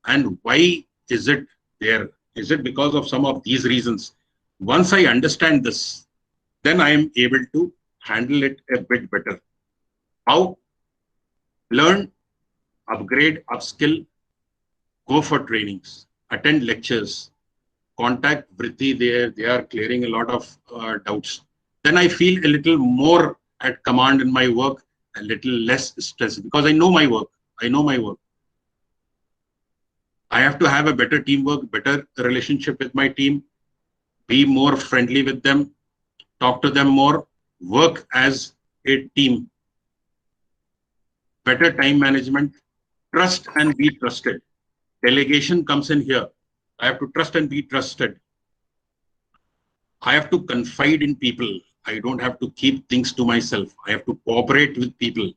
and why is it there? Is it because of some of these reasons? Once I understand this, then I am able to handle it a bit better. How? Learn, upgrade, upskill, go for trainings, attend lectures, contact Vritti there. They are clearing a lot of doubts. Then I feel a little more at command in my work, a little less stress because I know my work. I know my work. I have to have a better teamwork, better relationship with my team, be more friendly with them, talk to them more, work as a team, better time management, trust and be trusted. Delegation comes in here. I have to trust and be trusted. I have to confide in people. I don't have to keep things to myself. I have to cooperate with people.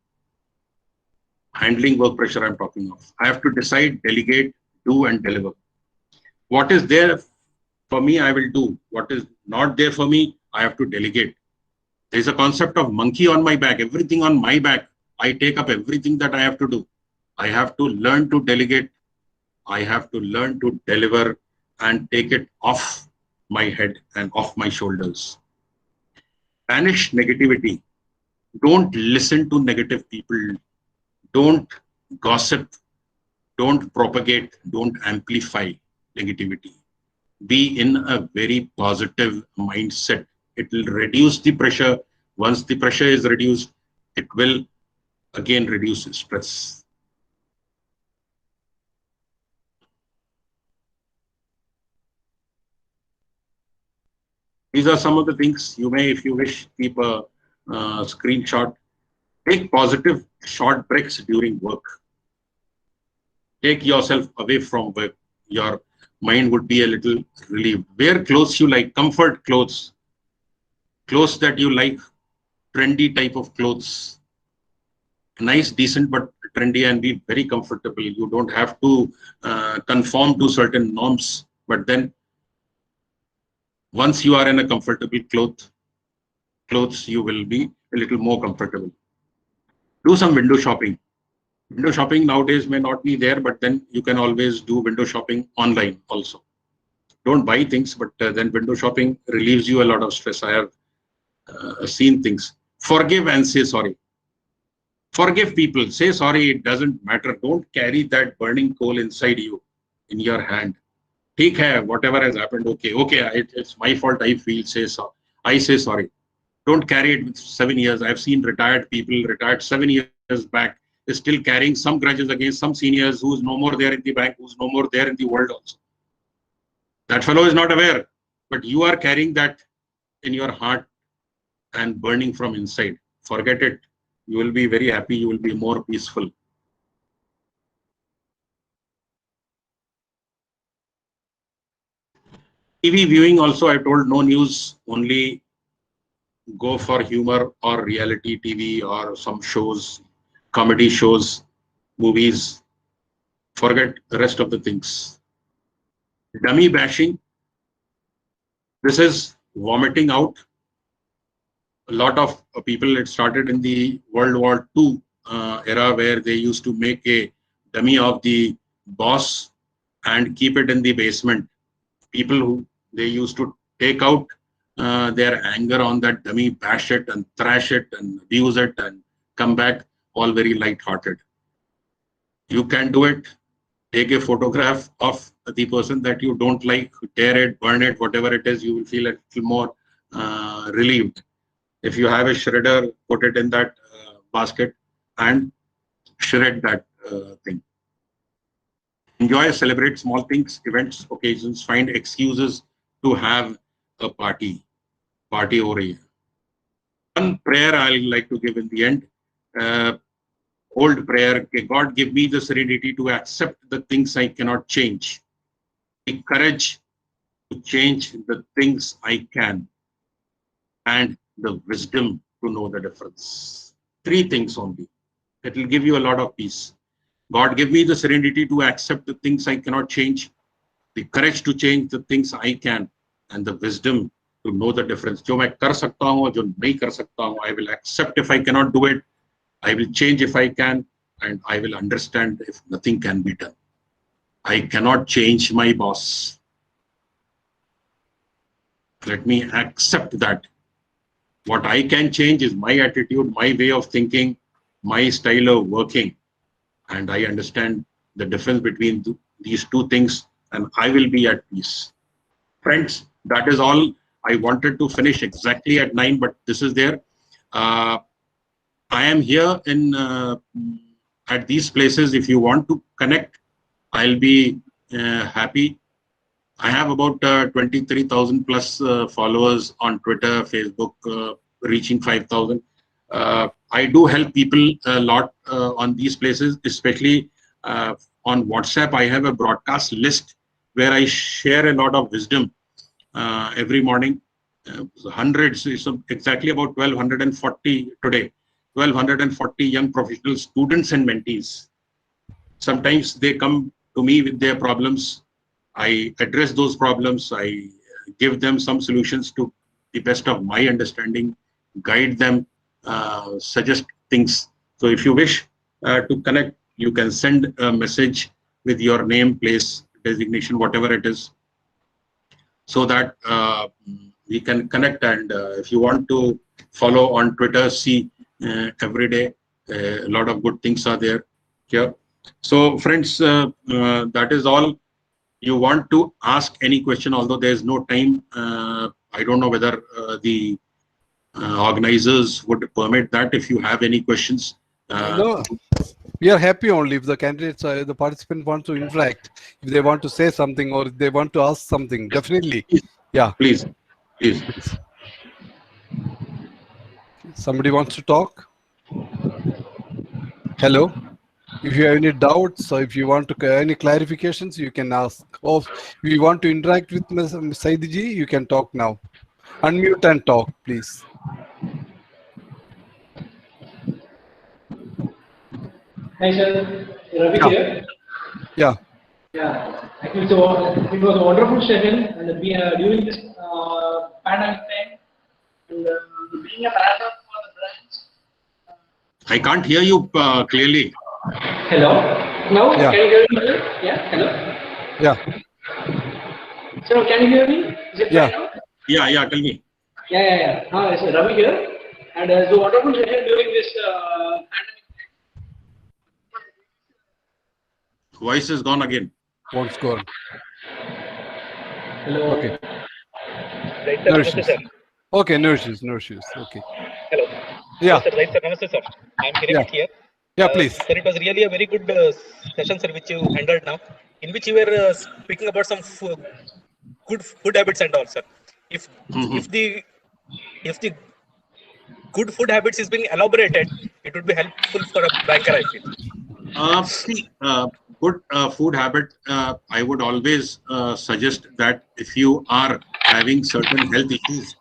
Handling work pressure I'm talking of. I have to decide, delegate, do and deliver. What is there for me, I will do. What is not there for me, I have to delegate. There is a concept of monkey on my back, everything on my back. I take up everything that I have to do. I have to learn to delegate. I have to learn to deliver and take it off my head and off my shoulders. Banish negativity. Don't listen to negative people. Don't gossip. Don't propagate. Don't amplify negativity. Be in a very positive mindset. It will reduce the pressure. Once the pressure is reduced, it will again reduce stress. These are some of the things you may, if you wish, keep a screenshot. Take positive short breaks during work. Take yourself away from work. Your mind would be a little relieved. Wear clothes you like, comfort clothes, clothes that you like, trendy type of clothes. Nice, decent, but trendy and be very comfortable. You don't have to conform to certain norms, but then once you are in a comfortable clothes, you will be a little more comfortable. Do some window shopping. Window shopping nowadays may not be there, but then you can always do window shopping online also. Don't buy things, but then window shopping relieves you a lot of stress. I have seen things. Forgive and say sorry. Forgive people. Say sorry. It doesn't matter. Don't carry that burning coal inside you, in your hand. Take care. Whatever has happened. Okay. It's my fault. I feel. I say sorry. Don't carry it with 7 years. I've seen retired people, retired 7 years back, is still carrying some grudges against some seniors who's no more there in the bank, who's no more there in the world also. That fellow is not aware, but you are carrying that in your heart and burning from inside. Forget it. You will be very happy. You will be more peaceful. TV viewing also, I told no news, only go for humor or reality TV or some shows, comedy shows, movies. Forget the rest of the things. Dummy bashing. This is vomiting out. A lot of people, it started in the World War II era where they used to make a dummy of the boss and keep it in the basement. People who they used to take out their anger on that dummy, bash it and thrash it and abuse it and come back all very light-hearted. You can do it. Take a photograph of the person that you don't like, tear it, burn it, whatever it is, you will feel a little more relieved. If you have a shredder, put it in that basket and shred that thing. Enjoy, celebrate small things, events, occasions, find excuses to have a party over here. One prayer I'll like to give in the end. Old prayer, okay, God give me the serenity to accept the things I cannot change, the courage to change the things I can, and the wisdom to know the difference. Three things only. It will give you a lot of peace. God give me the serenity to accept the things I cannot change, the courage to change the things I can, and the wisdom to know the difference. जो मैं कर सकता हूँ, जो नहीं कर सकता हूँ, I will accept if I cannot do it. I will change if I can, and I will understand if nothing can be done. I cannot change my boss. Let me accept that. What I can change is my attitude, my way of thinking, my style of working. And I understand the difference between these two things, and I will be at peace. Friends, that is all. I wanted to finish exactly at 9, but this is there. I am here in at these places. If you want to connect, I'll be happy. I have about 23,000 plus followers on Twitter, Facebook, reaching 5,000. I do help people a lot on these places, especially on WhatsApp. I have a broadcast list where I share a lot of wisdom every morning. Hundreds, so exactly about 1,240 today. 1,240 young professional students and mentees. Sometimes they come to me with their problems. I address those problems. I give them some solutions to the best of my understanding, guide them, suggest things. So if you wish to connect, you can send a message with your name, place, designation, whatever it is, so that we can connect. And if you want to follow on Twitter, see every day, a lot of good things are there here. So friends, that is all. You want to ask any question, although there is no time. I don't know whether the organizers would permit that. If you have any questions, No, we are happy only if the candidates, the participant want to interact, if they want to say something or if they want to ask something, definitely. Yeah. please. Somebody wants to talk? Hello? If you have any doubts or if you want to any clarifications, you can ask. Or if you want to interact with Ms. Saidi ji, you can talk now. Unmute and talk, please. Hi sir, Ravi Yeah. here. Yeah. Yeah, actually it was a wonderful session and we are during this pandemic time and being a marathon for the branch. I can't hear you clearly. Hello. Now Yeah. can you hear me? Sir? Yeah. Hello. Yeah. So can you hear me? Is it Yeah. fine now? Yeah, tell me. Yeah. It's Ravi here and it's a wonderful session during this pandemic. Voice is gone again. Once gone. Hello. Okay. Right, sir. No Namaste, issues. sir. Okay, no issues. No issues. Okay. Hello. Yeah. Yes, sir. Right, sir. Namaste, sir. I'm Yeah. Hiramit here. Yeah, please. Sir, it was really a very good session, sir, which you handled now, in which you were speaking about some good food habits and all, sir. If if the if the good food habits is being elaborated, it would be helpful for a banker, I feel. See, good food habit, I would always suggest that if you are having certain health issues,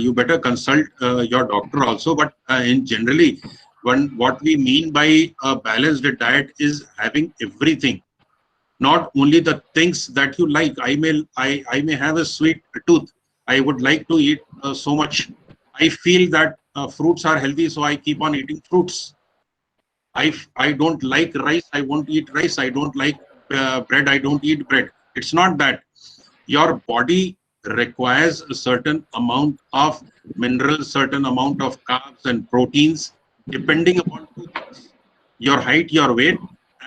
you better consult your doctor also. But in generally, what we mean by a balanced diet is having everything, not only the things that you like. I may have a sweet tooth. I would like to eat so much. I feel that fruits are healthy, so I keep on eating fruits. I don't like rice, I won't eat rice. I don't like bread, I don't eat bread. It's not that. Your body requires a certain amount of minerals, certain amount of carbs and proteins, depending upon two things: your height, your weight,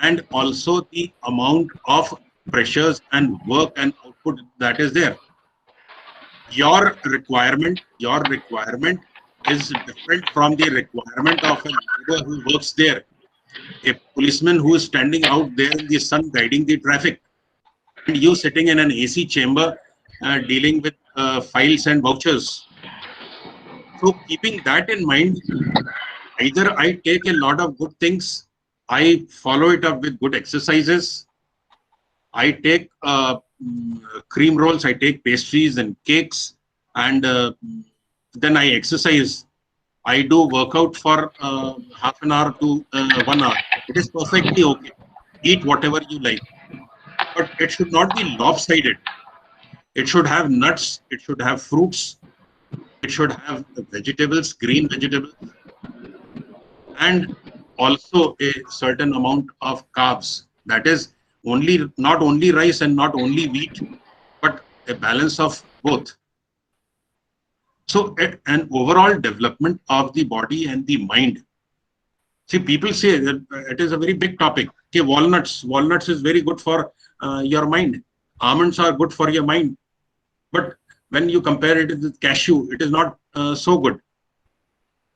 and also the amount of pressures and work and output that is there. Your requirement is different from the requirement of a labor who works there, a policeman who is standing out there in the sun guiding the traffic, and you sitting in an AC chamber dealing with files and vouchers. So keeping that in mind, either I take a lot of good things, I follow it up with good exercises, I take cream rolls, I take pastries and cakes, and then I exercise. I do workout for half an hour to 1 hour. It is perfectly okay. Eat whatever you like, but it should not be lopsided. It should have nuts, it should have fruits, it should have vegetables, green vegetables, and also a certain amount of carbs. That is not only rice and not only wheat, but a balance of both. So an overall development of the body and the mind. See, people say that it is a very big topic. Okay, walnuts is very good for your mind. Almonds are good for your mind. But when you compare it with cashew, it is not so good.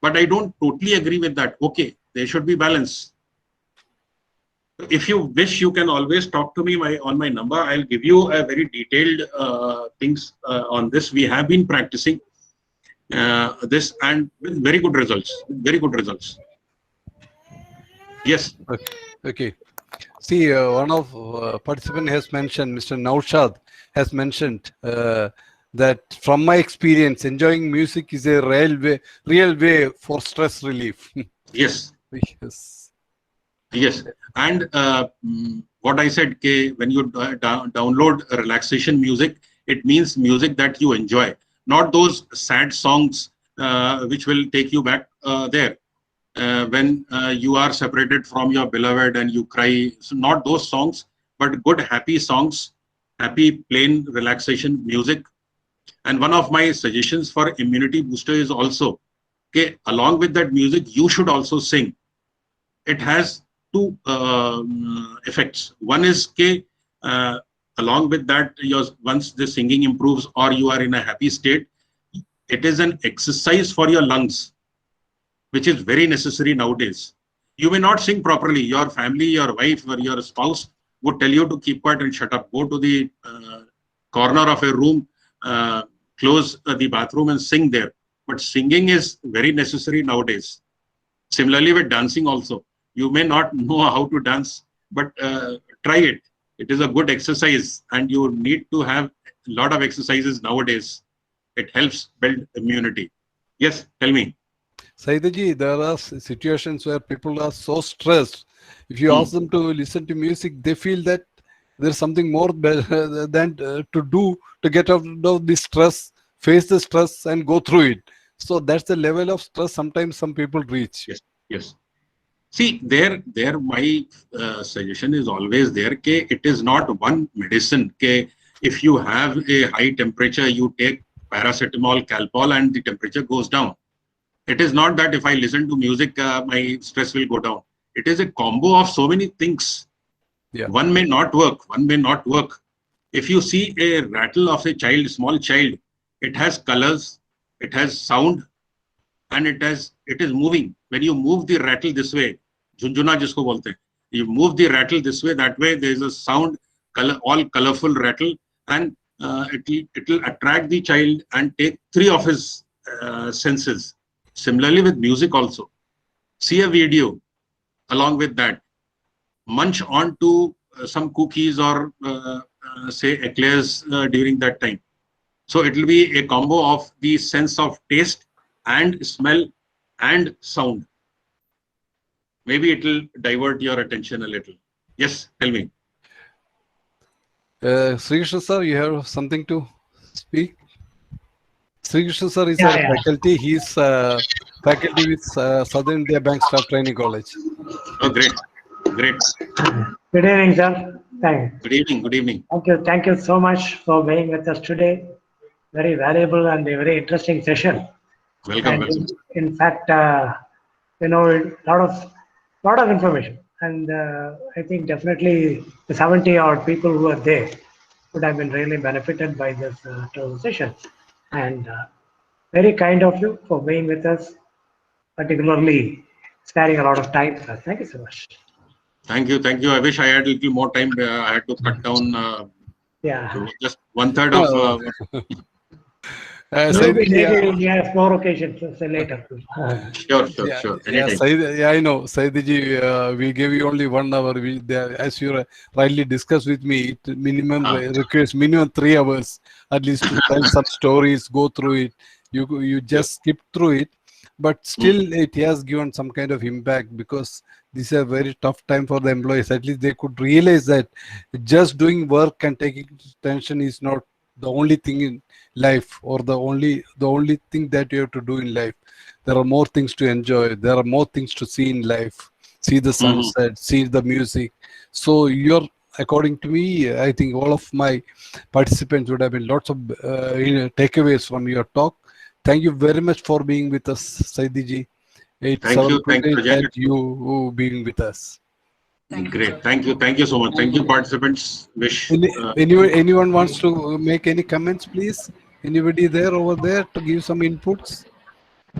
But I don't totally agree with that. Okay, there should be balance. If you wish, you can always talk to me on my number. I'll give you a very detailed things on this. We have been practicing this and with very good results. Very good results. Yes. Okay. See, one of participant has mentioned, Mr. Naushad has mentioned that from my experience, enjoying music is a real way for stress relief. Yes. Yes. Yes. And what I said, when you download relaxation music, it means music that you enjoy, not those sad songs which will take you back there. When you are separated from your beloved and you cry. So not those songs, but good, happy songs, happy, plain relaxation music. And one of my suggestions for immunity booster is also, okay, along with that music, you should also sing. It has two effects. One is, okay, along with that, once the singing improves or you are in a happy state, it is an exercise for your lungs, which is very necessary nowadays. You may not sing properly. Your family, your wife, or your spouse would tell you to keep quiet and shut up. Go to the corner of a room, close the bathroom and sing there. But singing is very necessary nowadays. Similarly with dancing also. You may not know how to dance, but try it. It is a good exercise and you need to have a lot of exercises nowadays. It helps build immunity. Yes, tell me. Saidiji, there are situations where people are so stressed. If you ask them to listen to music, they feel that there's something more than to do to get out of the stress, face the stress and go through it. So that's the level of stress sometimes some people reach. Yes, yes. See, there my suggestion is always there. It is not one medicine. If you have a high temperature, you take paracetamol, Calpol, and the temperature goes down. It is not that if I listen to music, my stress will go down. It is a combo of so many things. Yeah. One may not work. One may not work. If you see a rattle of a child, small child, it has colors, it has sound, and it is moving. When you move the rattle this way, junjuna jisko bolte, you move the rattle this way, that way. There is a sound, all colorful rattle, and it will attract the child and take 3 of his senses. Similarly with music also. See a video along with that. Munch on to some cookies or say eclairs during that time. So it will be a combo of the sense of taste and smell and sound. Maybe it will divert your attention a little. Yes, tell me. Sri Krishna sir, you have something to speak? Sri Krishna sir is Yeah, our yeah. faculty. He is faculty with Southern India Bank Staff Training College. Oh, great. Great. Good evening, sir. Good evening. Good evening. Thank you so much for being with us today. Very valuable and a very interesting session. Welcome. And in fact, a lot of information. And I think definitely the 70 odd people who are there would have been really benefited by this session. And very kind of you for being with us, particularly sparing a lot of time. Sir. Thank you so much. Thank you. Thank you. I wish I had a little more time. I had to cut down just 1/3 of. Maybe yes, more occasions later. Sure. Yeah, I know. Saidiji, we gave you only 1 hour. As you rightly discussed with me, it minimum requires minimum 3 hours at least to tell some stories, go through it. You just skip through it, but still it has given some kind of impact because this is a very tough time for the employees. At least they could realize that just doing work and taking tension is not the only thing in life or the only thing that you have to do in life. There are more things to enjoy. There are more things to see in life. See the sunset, see the music. So according to me, I think all of my participants would have been lots of takeaways from your talk. Thank you very much for being with us, Saidiji. It's Thank you. Thank you, that you being with us. Great. Thank you so much. Thank you, participants. Anyone wants to make any comments, please? Anybody there over there to give some inputs?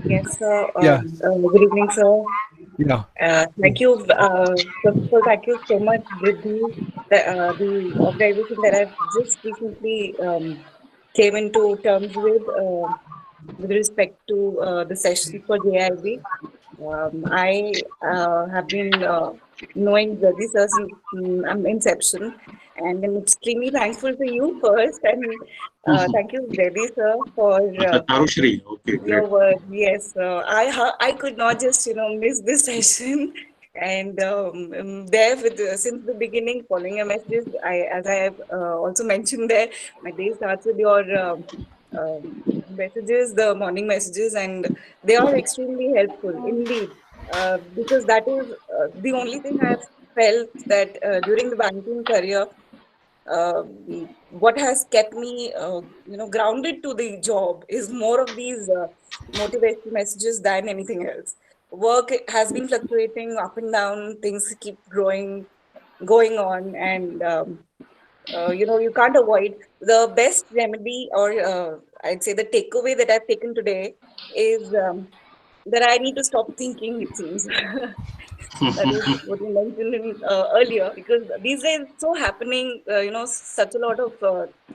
Yes, sir. Yeah. Good evening, sir. Yeah. Thank you. First of all, thank you so much, Brittany. The organization that I've just recently came into terms with respect to the session for JIB. I have been knowing Jaggi sir since inception, and I'm extremely thankful to you first, and thank you, Jaggi sir, for Tarushri. Okay, great. your word. Yes, I could not just miss this session, and there with since the beginning, following your messages. As I have also mentioned there, my day starts with your messages, the morning messages, and they are extremely helpful indeed. Because that is the only thing I've felt that during the banking career, what has kept me grounded to the job is more of these motivational messages than anything else. Work has been fluctuating up and down, things keep growing, going on, and you can't avoid. The best remedy, or I'd say the takeaway that I've taken today is that I need to stop thinking, it seems. That is what you mentioned earlier, because these days it's so happening, such a lot of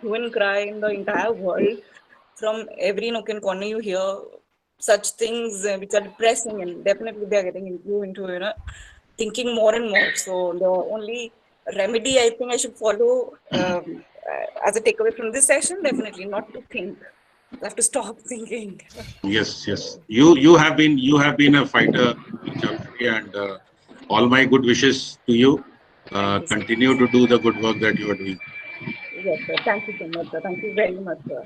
hue and cry in the entire world. From every nook and corner, you hear such things which are depressing, and definitely they are getting you into, thinking more and more. So the only remedy I think I should follow as a takeaway from this session, definitely not to think. I have to stop thinking. Yes, yes. You have been a fighter, Tarushri, and all my good wishes to you. Thank you, sir. Continue to do the good work that you are doing. Yes, sir. Thank you so much, sir. Thank you very much, sir.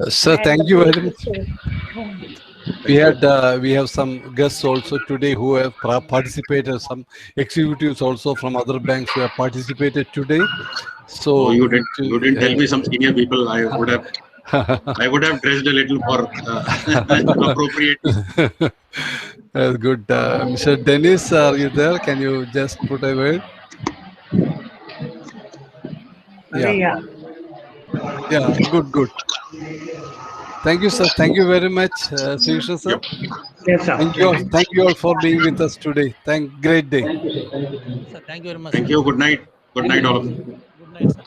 Sir, And thank you please very be much. safe. We have some guests also today who have participated. Some executives also from other banks who have participated today. So Oh, you didn't tell me some senior people. I would have dressed a little more appropriately. that's good. Mr. Dennis, are you there? Can you just put a word? Yeah, Yeah. yeah, good, good. Thank you, sir. Thank you very much, Srisha, sir. Yep. Yes, sir. Thank you all. Thank you all for being with us today. Great day. Thank you, sir. Thank you. Sir, thank you very much, Thank sir. you. Good night. Good Thank you, night, sir. all of you. Good night, sir.